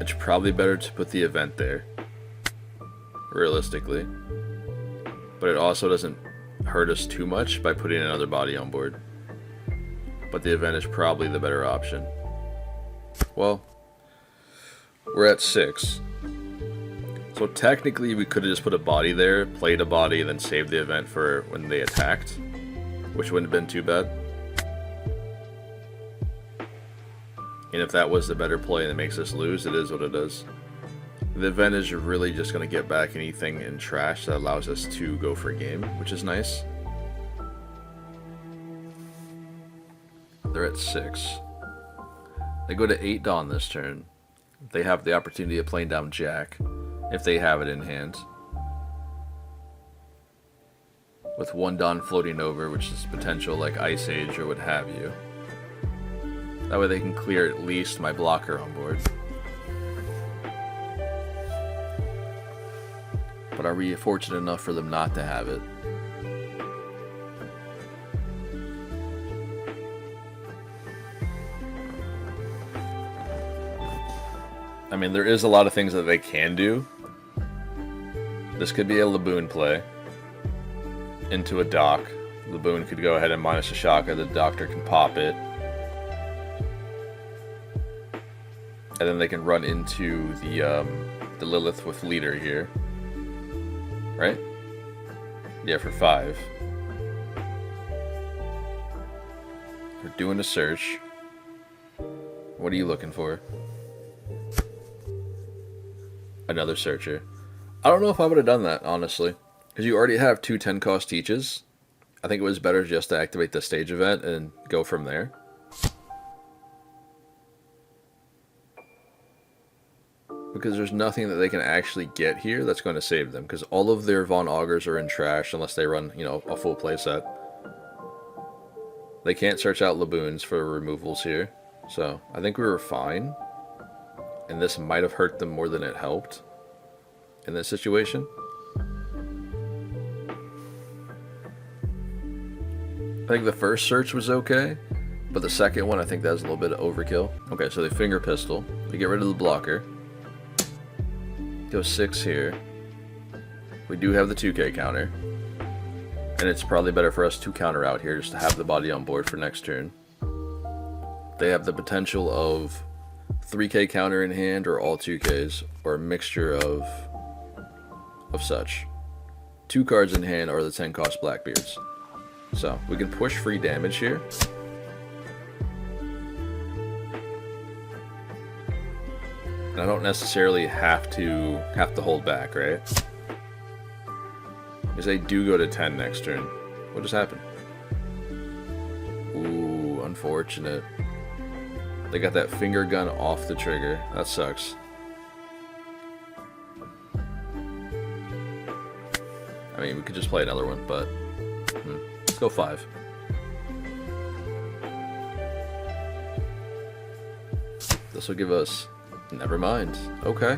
It's probably better to put the event there, realistically. But it also doesn't hurt us too much by putting another body on board. But the event is probably the better option. Well, we're at 6. So technically we could have just put a body there, played a body, and then saved the event for when they attacked, which wouldn't have been too bad. And if that was the better play and it makes us lose, it is what it is. The event is really just going to get back anything in trash that allows us to go for a game, which is nice. They're at 6. They go to 8 Dawn this turn. They have the opportunity of playing down Jack, if they have it in hand. With 1 Dawn floating over, which is potential like Ice Age or what have you. That way they can clear at least my blocker on board. But are we fortunate enough for them not to have it? I mean, there is a lot of things that they can do. This could be a Laboon play into a dock. Laboon could go ahead and minus a Shaka. The Doctor can pop it. And then they can run into the Lilith with Leader here. Right? Yeah, for 5. We're doing a search. What are you looking for? Another searcher. I don't know if I would have done that, honestly. Because you already have 2 10-cost teaches. I think it was better just to activate the stage event and go from there. Because there's nothing that they can actually get here that's going to save them. Because all of their Von Augers are in trash unless they run, you know, a full playset. They can't search out Laboons for removals here. So, I think we were fine. And this might have hurt them more than it helped in this situation. I think the first search was okay, but the second one, I think that was a little bit of overkill. Okay, so they finger pistol. They get rid of the blocker. Go 6 here. We do have the 2k counter. And it's probably better for us to counter out here just to have the body on board for next turn. They have the potential of 3k counter in hand or all 2ks, or a mixture of such. 2 cards in hand are the 10 cost Blackbeards. So we can push free damage here. And I don't necessarily have to hold back, right? Because they do go to 10 next turn. What just happened? Ooh, unfortunate. They got that finger gun off the trigger. That sucks. I mean, we could just play another one, but let's go 5. This will give us... Never mind. Okay.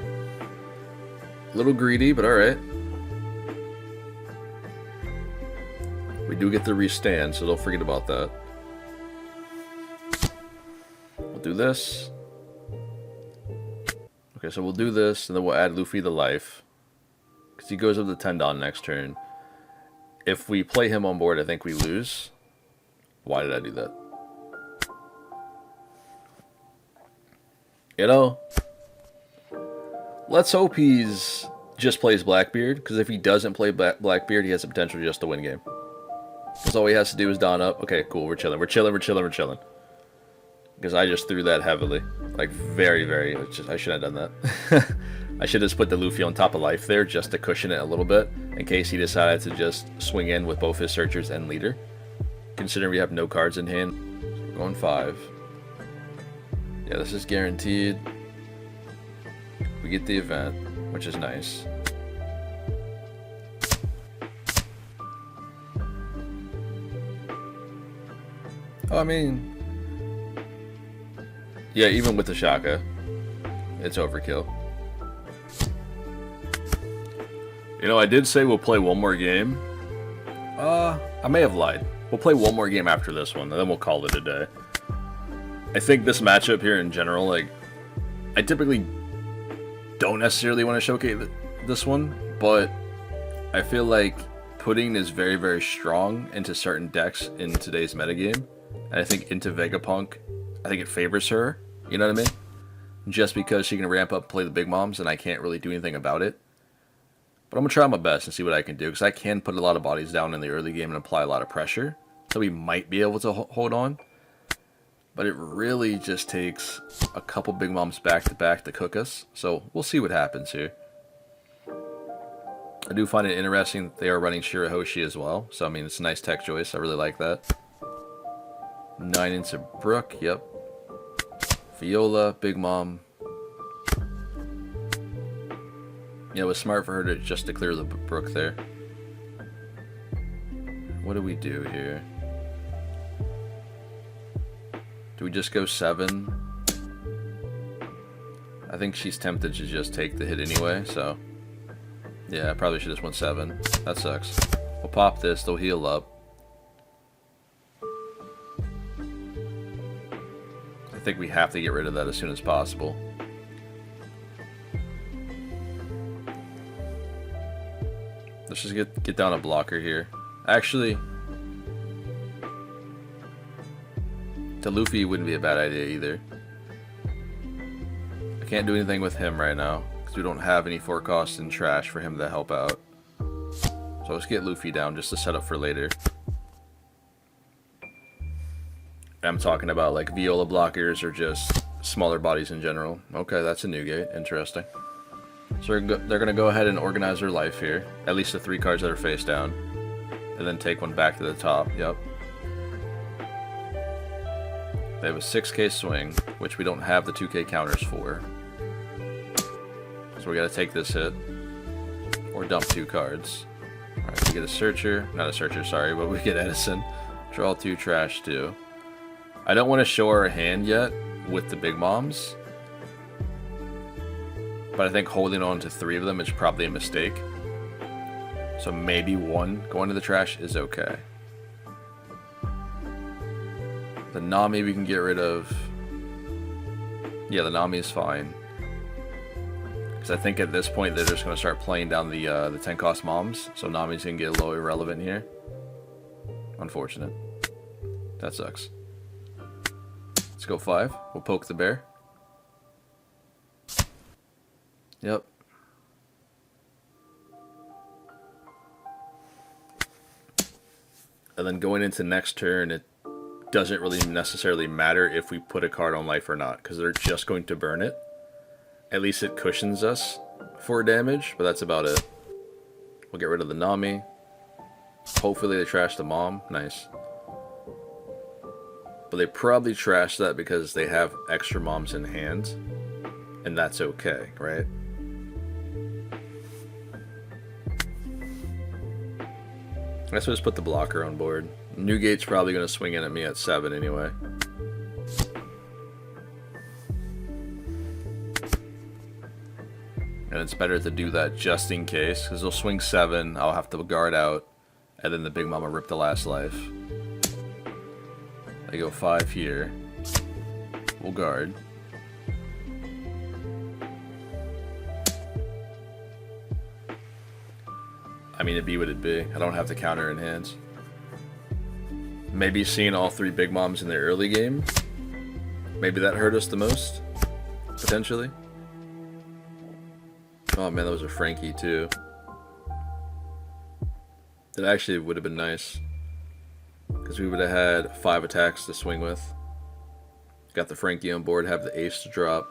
A little greedy, but alright. We do get the restand, so don't forget about that. We'll do this. Okay, so we'll do this, and then we'll add Luffy to life. Because he goes up to 10 Dawn next turn. If we play him on board, I think we lose. Why did I do that? You know, let's hope he's just plays Blackbeard, because if he doesn't play Blackbeard, he has the potential just to win game. Because all he has to do is Dawn up. Okay, cool, we're chilling. Because I just threw that heavily. Like, very, very... I shouldn't have done that. I should have just put the Luffy on top of life there, just to cushion it a little bit, in case he decided to just swing in with both his Searchers and Leader. Considering we have no cards in hand. So we're going 5. Yeah, this is guaranteed. We get the event, which is nice. Oh, I mean... Yeah, even with the Shaka, it's overkill. You know, I did say we'll play one more game. I may have lied. We'll play one more game after this one, and then we'll call it a day. I think this matchup here in general, like, I typically don't necessarily want to showcase this one, but I feel like Pudding is very, very strong into certain decks in today's metagame. And I think into Vegapunk, I think it favors her, you know what I mean? Just because she can ramp up and play the big moms, and I can't really do anything about it. But I'm going to try my best and see what I can do, because I can put a lot of bodies down in the early game and apply a lot of pressure. So we might be able to hold on. But it really just takes a couple big moms back-to-back to cook us. So we'll see what happens here. I do find it interesting that they are running Shirahoshi as well. So, I mean, it's a nice tech choice. I really like that. 9 into Brook, yep. Viola, Big Mom. Yeah, it was smart for her to just to clear the Brook there. What do we do here? Do we just go 7? I think she's tempted to just take the hit anyway, so... Yeah, I probably should just went 7. That sucks. We'll pop this, they'll heal up. I think we have to get rid of that as soon as possible. Let's just get down a blocker here. Actually... To Luffy wouldn't be a bad idea either. I can't do anything with him right now, because we don't have any forecast in trash for him to help out. So let's get Luffy down just to set up for later. I'm talking about like Viola blockers or just smaller bodies in general. Okay, that's a new gate. Interesting. So they're going to go ahead and organize their life here. At least the 3 cards that are face down. And then take one back to the top. Yep. They have a 6k swing, which we don't have the 2k counters for. So we gotta take this hit. Or dump 2 cards. Alright, we get a Searcher. Not a Searcher, sorry, but we get Edison. Draw 2, trash 2. I don't want to show our hand yet with the big moms. But I think holding on to 3 of them is probably a mistake. So maybe 1 going to the trash is okay. The Nami we can get rid of. Yeah, the Nami is fine. Because I think at this point they're just going to start playing down the 10 cost moms. So Nami's going to get a little irrelevant here. Unfortunate. That sucks. Let's go 5. We'll poke the bear. Yep. And then going into next turn, it doesn't really necessarily matter if we put a card on life or not, because they're just going to burn it. At least it cushions us for damage, but that's about it. We'll get rid of the Nami. Hopefully they trash the mom. Nice. But they probably trash that because they have extra moms in hand. And that's okay, right? I guess we'll just put the blocker on board. Newgate's probably going to swing in at me at 7 anyway. And it's better to do that just in case, because they'll swing 7, I'll have to guard out, and then the big mama rip the last life. They go 5 here. We'll guard. I mean, it'd be what it'd be. I don't have the counter in hands. Maybe seeing all 3 big moms in the early game. Maybe that hurt us the most. Potentially. Oh man, that was a Frankie too. That actually would have been nice. Because we would have had 5 attacks to swing with. Got the Frankie on board, have the ace to drop.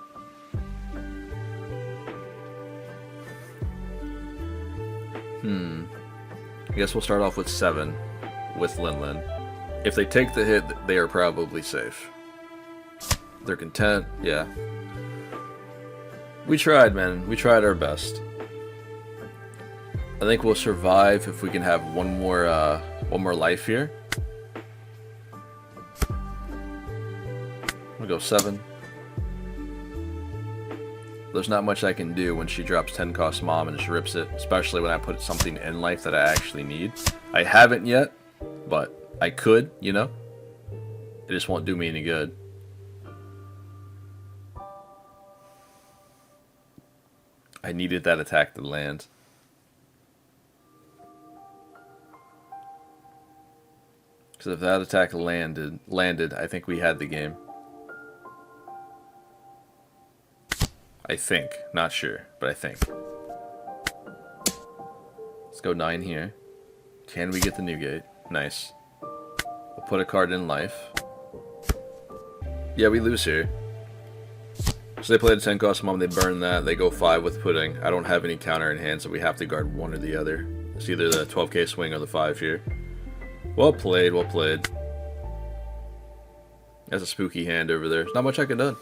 I guess we'll start off with 7 with Lin. If they take the hit, they are probably safe. They're content, yeah. We tried, man. We tried our best. I think we'll survive if we can have one more life here. We'll go 7. There's not much I can do when she drops 10 cost mom and just rips it, especially when I put something in life that I actually need. I haven't yet, but I could, you know? It just won't do me any good. I needed that attack to land. Because if that attack landed, I think we had the game. I think. Not sure, but I think. Let's go 9 here. Can we get the new gate? Nice. We'll put a card in life. Yeah, we lose here. So they play the 10 cost mom, they burn that, they go 5 with pudding. I don't have any counter in hand, so we have to guard one or the other. It's either the 12k swing or the 5 here. Well played, well played. That's a spooky hand over there. There's not much I can do.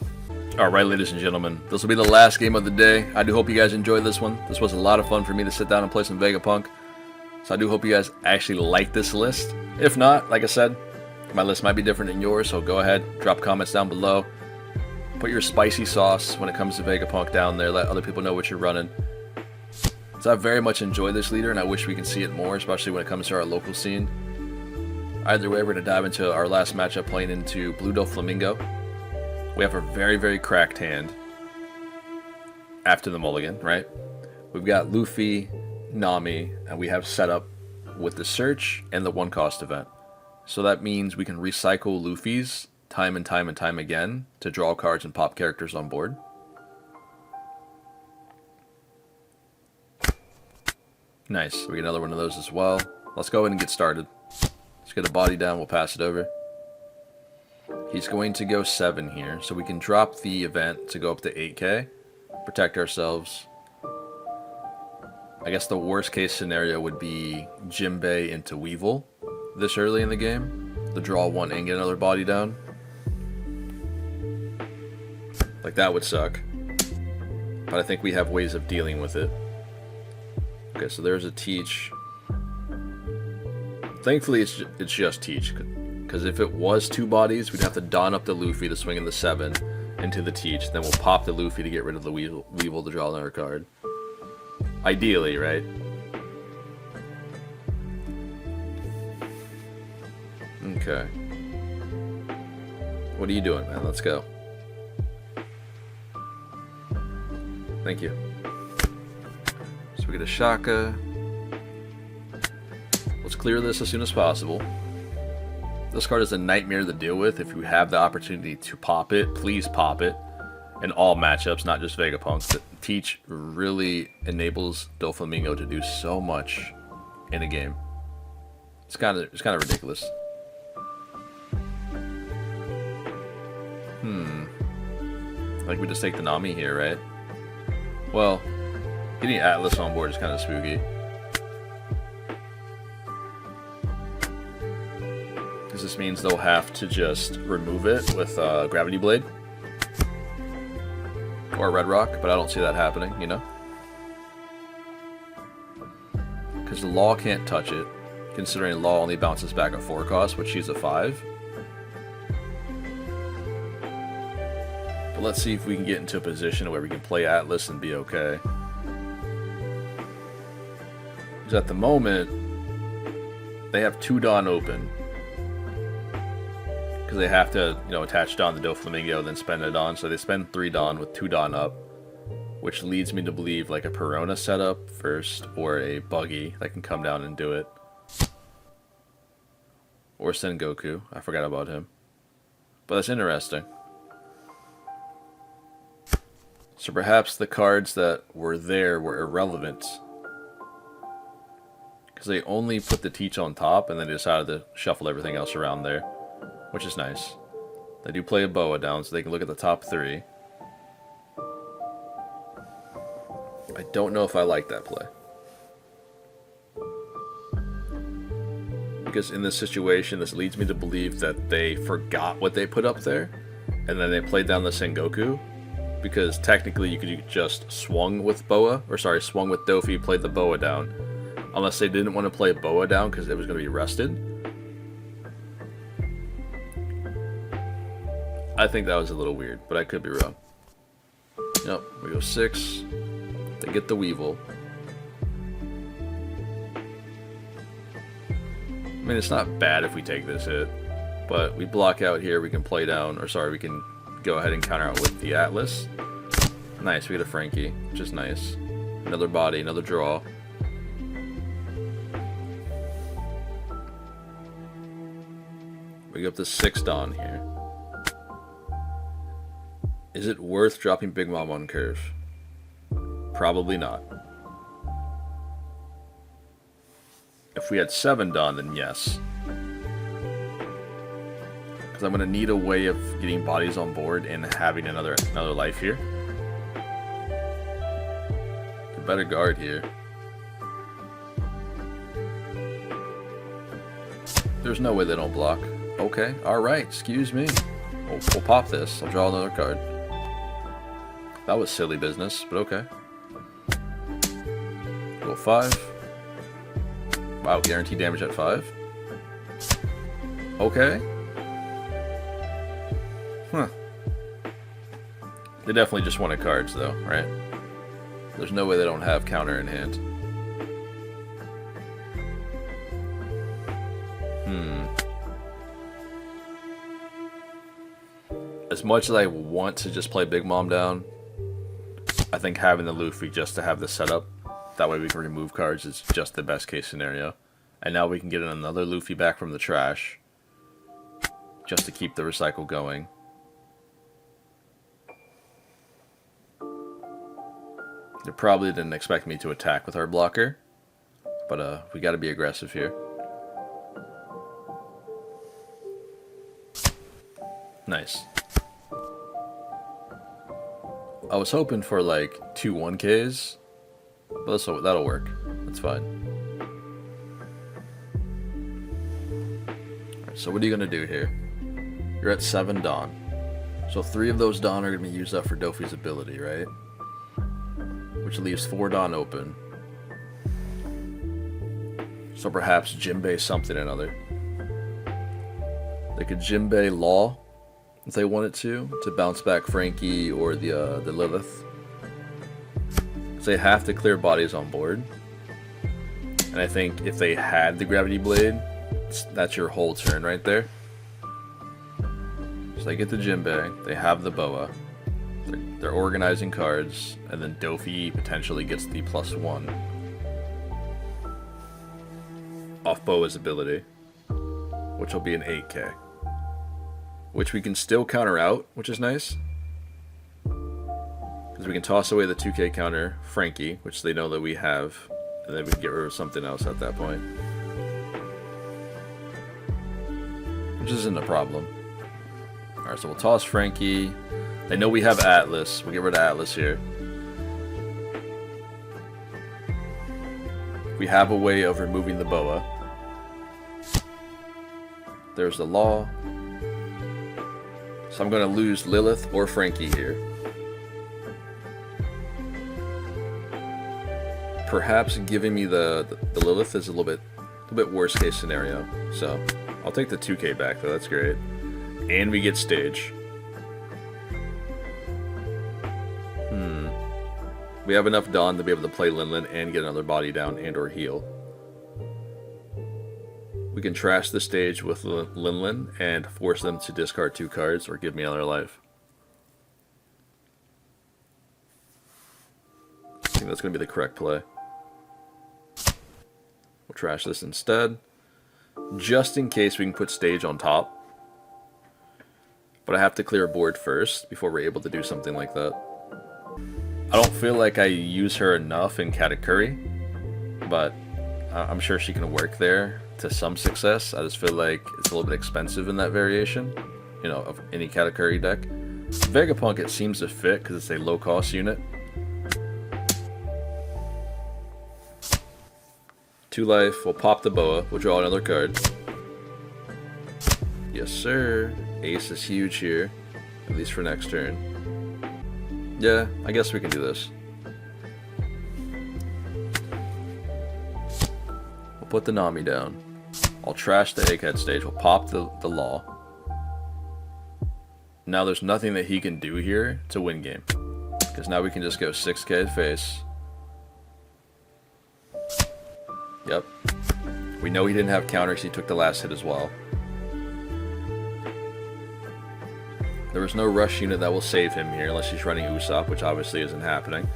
Alright, ladies and gentlemen, this will be the last game of the day. I do hope you guys enjoyed this one. This was a lot of fun for me to sit down and play some Vegapunk. So I do hope you guys actually like this list. If not, like I said, my list might be different than yours, so go ahead, drop comments down below. Put your spicy sauce when it comes to Vegapunk down there. Let other people know what you're running. So I very much enjoy this leader, and I wish we can see it more, especially when it comes to our local scene. Either way, we're going to dive into our last matchup playing into Blue Doflamingo. We have a very, very cracked hand after the mulligan, right? We've got Luffy, Nami, and we have setup with the search and the 1-cost event. So that means we can recycle Luffy's time and time and time again to draw cards and pop characters on board. Nice. We get another one of those as well. Let's go ahead and get started. Let's get a body down. We'll pass it over. He's going to go 7 here, so we can drop the event to go up to 8k. Protect ourselves. I guess the worst case scenario would be Jimbei into Weevil this early in the game. To draw 1 and get another body down. Like, that would suck. But I think we have ways of dealing with it. Okay, so there's a Teach. Thankfully, it's just Teach. Because if it was 2 bodies, we'd have to don up the Luffy to swing in the 7 into the Teach. Then we'll pop the Luffy to get rid of the Weevil to draw another card. Ideally, right? Okay. What are you doing, man? Let's go. Thank you. So we get a Shaka. Let's clear this as soon as possible. This card is a nightmare to deal with. If you have the opportunity to pop it, please pop it. In all matchups, not just Vegapunk. The Teach really enables Doflamingo to do so much in a game. It's kind of ridiculous. I think we just take the Nami here, right? Well, getting Atlas on board is kind of spooky. Because this means they'll have to just remove it with Gravity Blade. Or Red Rock, but I don't see that happening, you know? Because the Law can't touch it, considering Law only bounces back at 4 cost, which she's a 5. But let's see if we can get into a position where we can play Atlas and be okay. Because at the moment, they have 2 Dawn open. Because they have to, you know, attach Dawn to Doflamingo, then spend it on. So they spend 3 Dawn with 2 Dawn up. Which leads me to believe like a Perona setup first, or a Buggy that can come down and do it. Or Sengoku. I forgot about him. But that's interesting. So perhaps the cards that were there were irrelevant. Because they only put the Teach on top, and then they decided to shuffle everything else around there. Which is nice. They do play a Boa down, so they can look at the top 3. I don't know if I like that play. Because in this situation, this leads me to believe that they forgot what they put up there, and then they played down the Sengoku. Because technically you could just swung with Boa, or sorry, swung with Dofi, played the Boa down. Unless they didn't want to play Boa down because it was going to be rested. I think that was a little weird, but I could be wrong. Yep, we go 6. They get the Weevil. I mean, it's not bad if we take this hit, but we block out here, we can play down, or sorry, we can go ahead and counter out with the Atlas. Nice, we get a Frankie, which is nice. Another body, another draw. We go up to 6 Dawn here. Is it worth dropping Big Mom on curve? Probably not. If we had 7 Dawn, then yes. Because I'm going to need a way of getting bodies on board and having another life here. A better guard here. There's no way they don't block. Okay, alright, excuse me. We'll pop this. I'll draw another card. That was silly business, but okay. Go 5. Wow, guaranteed damage at 5. Okay. Huh. They definitely just wanted cards, though, right? There's no way they don't have counter in hand. As much as I want to just play Big Mom down, I think having the Luffy just to have the setup, that way we can remove cards, is just the best case scenario. And now we can get another Luffy back from the trash, just to keep the recycle going. They probably didn't expect me to attack with our blocker, but we gotta be aggressive here. Nice. I was hoping for like 2 1Ks, but that'll work. That's fine. Alright, so what are you gonna do here? You're at 7 Dawn. So 3 of those Dawn are gonna be used up for Dofi's ability, right? Which leaves 4 Dawn open. So perhaps Jinbei something or another. They could Jinbei Law if they wanted to bounce back Frankie or the Lilith. Because they have to clear bodies on board. And I think if they had the Gravity Blade, that's your whole turn right there. So they get the Jinbei, they have the Boa, they're organizing cards, and then Dofi potentially gets the +1 off Boa's ability, which will be an 8K. Which we can still counter out, which is nice. Because we can toss away the 2K counter, Frankie, which they know that we have, and then we can get rid of something else at that point. Which isn't a problem. Alright, so we'll toss Frankie. They know we have Atlas. We'll get rid of Atlas here. We have a way of removing the Boa. There's the Law. So I'm going to lose Lilith or Frankie here. Perhaps giving me the Lilith is a little bit worst case scenario. So I'll take the 2K back though, that's great. And we get stage. We have enough Dawn to be able to play Linlin and get another body down and or heal. We can trash the stage with Linlin and force them to discard 2 cards or give me another life. I think that's going to be the correct play. We'll trash this instead, just in case we can put stage on top. But I have to clear a board first before we're able to do something like that. I don't feel like I use her enough in Katakuri, but I'm sure she can work there to some success. I just feel like it's a little bit expensive in that variation, you know, of any Katakuri deck. Vegapunk, it seems to fit because it's a low-cost unit. 2 life, we'll pop the Boa, we'll draw another card. Yes, sir. Ace is huge here, at least for next turn. Yeah, I guess we can do this. We'll put the Nami down. I'll trash the Egghead stage. We'll pop the Law. Now there's nothing that he can do here to win game. Because now we can just go 6K face. Yep. We know he didn't have counters. He took the last hit as well. There was no rush unit that will save him here unless he's running Usopp, which obviously isn't happening.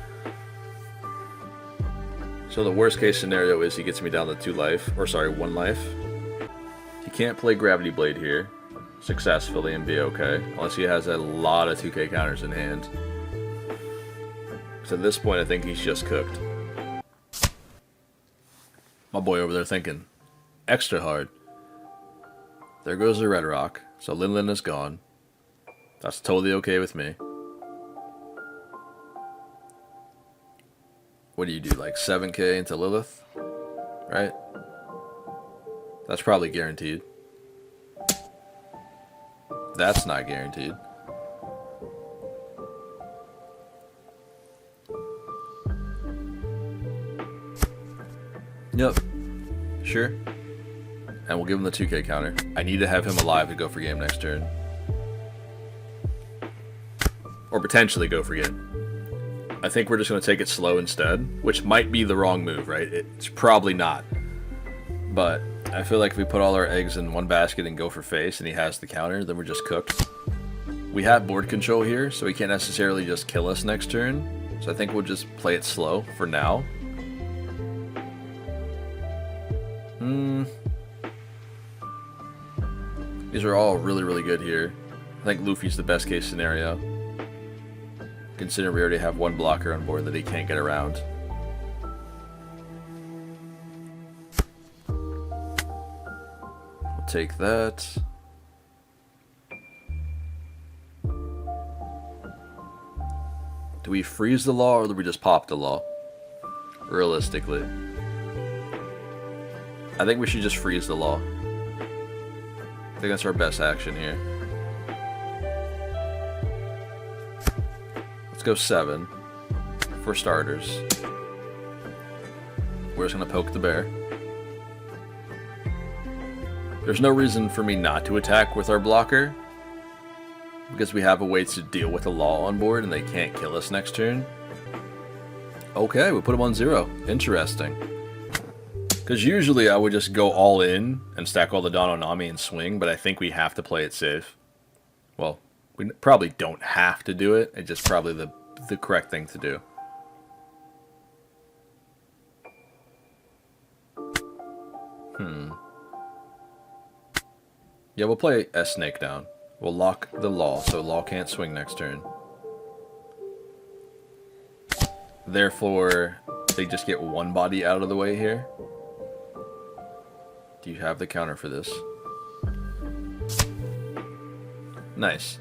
So the worst case scenario is he gets me down to 2 life, or sorry, 1 life. He can't play Gravity Blade here successfully and be okay, unless he has a lot of 2k counters in hand. So at this point, I think he's just cooked. My boy over there thinking extra hard. There goes the red rock. So Lin Lin is gone. That's totally okay with me. What do you do, like 7k into Lilith? Right? That's probably guaranteed. That's not guaranteed. Yep. Sure. And we'll give him the 2k counter. I need to have him alive to go for game next turn. Or potentially go for game. I think we're just going to take it slow instead, which might be the wrong move, right? It's probably not. But I feel like if we put all our eggs in one basket and go for face and he has the counter, then we're just cooked. We have board control here, so he can't necessarily just kill us next turn. So I think we'll just play it slow for now. These are all really, really good here. I think Luffy's the best case scenario, considering we already have 1 blocker on board that he can't get around. We'll take that. Do we freeze the law or do we just pop the law? Realistically, I think we should just freeze the law. I think that's our best action here. Let's go 7 for starters. We're just gonna poke the bear. There's no reason for me not to attack with our blocker, because we have a way to deal with the law on board and they can't kill us next turn. Okay, we put him on 0. Interesting. Because usually I would just go all in and stack all the Don on Nami and swing, but I think we have to play it safe. Well, we probably don't have to do it. It's just probably the correct thing to do. Yeah, we'll play S-Snake down. We'll lock the law, so law can't swing next turn. Therefore, they just get 1 body out of the way here. Do you have the counter for this? Nice.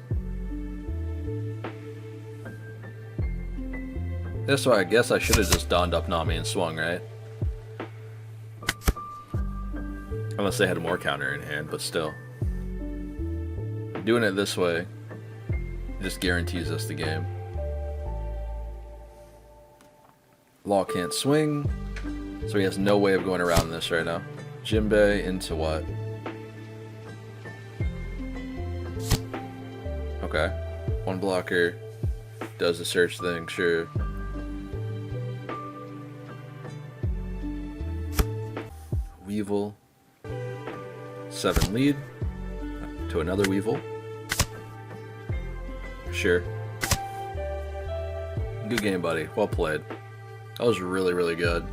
Yeah, so I guess I should have just donned up Nami and swung, right? Unless they had more counter in hand, but still. Doing it this way just guarantees us the game. Law can't swing, so he has no way of going around this right now. Jinbei into what? Okay. 1 blocker. Does the search thing, sure. Weevil. 7 lead. To another Weevil. Sure. Good game, buddy. Well played. That was really, really good.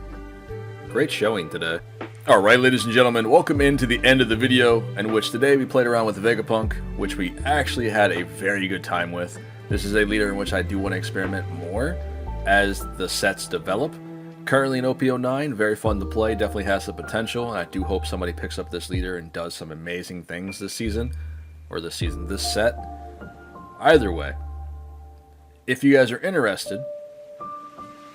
Great showing today. Alright, ladies and gentlemen, welcome into the end of the video, in which today we played around with Vegapunk, which we actually had a very good time with. This is a leader in which I do want to experiment more as the sets develop. Currently in OP09, very fun to play, definitely has the potential, and I do hope somebody picks up this leader and does some amazing things this season, or this set. Either way, if you guys are interested,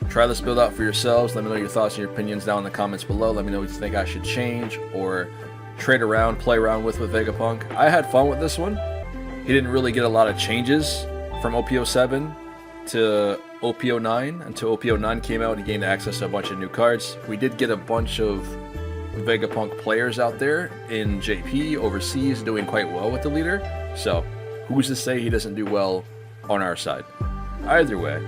try this build out for yourselves. Let me know your thoughts and your opinions down in the comments below. Let me know what you think I should change or trade around, play around with Vegapunk. I had fun with this one. He didn't really get a lot of changes from OP07 to OP09. Until OP09 came out, he gained access to a bunch of new cards. We did get a bunch of Vegapunk players out there in JP, overseas, doing quite well with the leader. So, who's to say he doesn't do well on our side? Either way,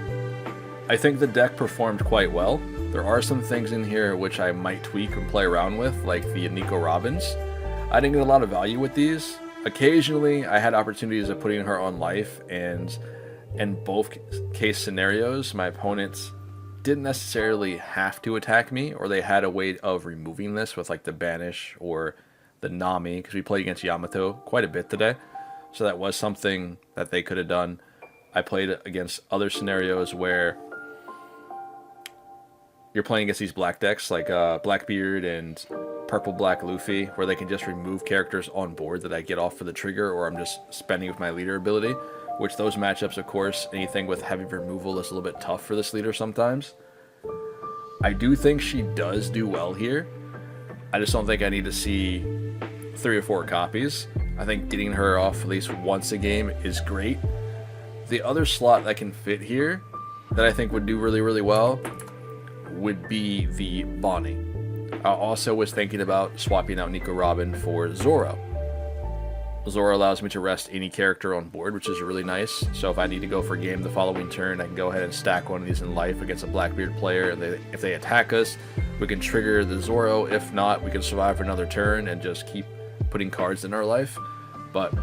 I think the deck performed quite well. There are some things in here which I might tweak and play around with, like the Nico Robbins. I didn't get a lot of value with these. Occasionally, I had opportunities of putting her on life, and in both case scenarios, my opponents didn't necessarily have to attack me, or they had a way of removing this with like the banish or the Nami, because we played against Yamato quite a bit today. So that was something that they could have done. I played against other scenarios where you're playing against these black decks like Blackbeard and Purple-Black Luffy, where they can just remove characters on board that I get off for the trigger, or I'm just spending with my leader ability, which those matchups, of course, anything with heavy removal is a little bit tough for this leader sometimes. I do think she does do well here. I just don't think I need to see 3 or 4 copies. I think getting her off at least once a game is great. The other slot that can fit here that I think would do really, really well would be the Bonnie. I also was thinking about swapping out Nico Robin for Zoro. Zoro allows me to rest any character on board, which is really nice. So if I need to go for a game the following turn, I can go ahead and stack one of these in life against a Blackbeard player. And if they attack us, we can trigger the Zoro. If not, we can survive for another turn and just keep putting cards in our life. But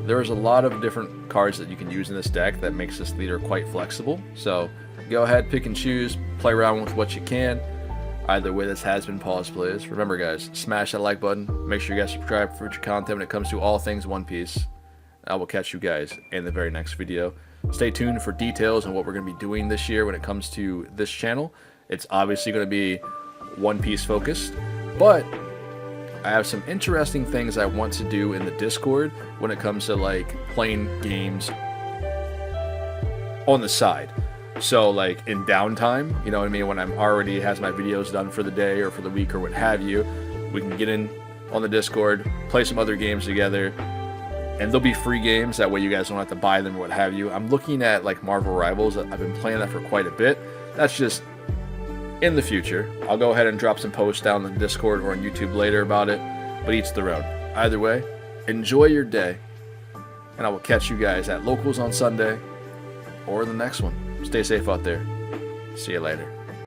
there's a lot of different cards that you can use in this deck that makes this leader quite flexible. So go ahead, pick and choose, play around with what you can. Either way, this has been Pawseplays. Remember, guys, smash that like button. Make sure you guys subscribe for future content when it comes to all things One Piece. I will catch you guys in the very next video. Stay tuned for details on what we're going to be doing this year when it comes to this channel. It's obviously going to be One Piece focused, but I have some interesting things I want to do in the Discord when it comes to like playing games on the side. So like in downtime, you know what I mean, when I'm already has my videos done for the day or for the week or what have you, we can get in on the Discord, play some other games together, and there'll be free games. That way you guys don't have to buy them or what have you. I'm looking at like Marvel Rivals. I've been playing that for quite a bit. That's just in the future. I'll go ahead and drop some posts down in the Discord or on YouTube later about it, but each their own. Either way, enjoy your day, and I will catch you guys at Locals on Sunday or the next one. Stay safe out there. See you later.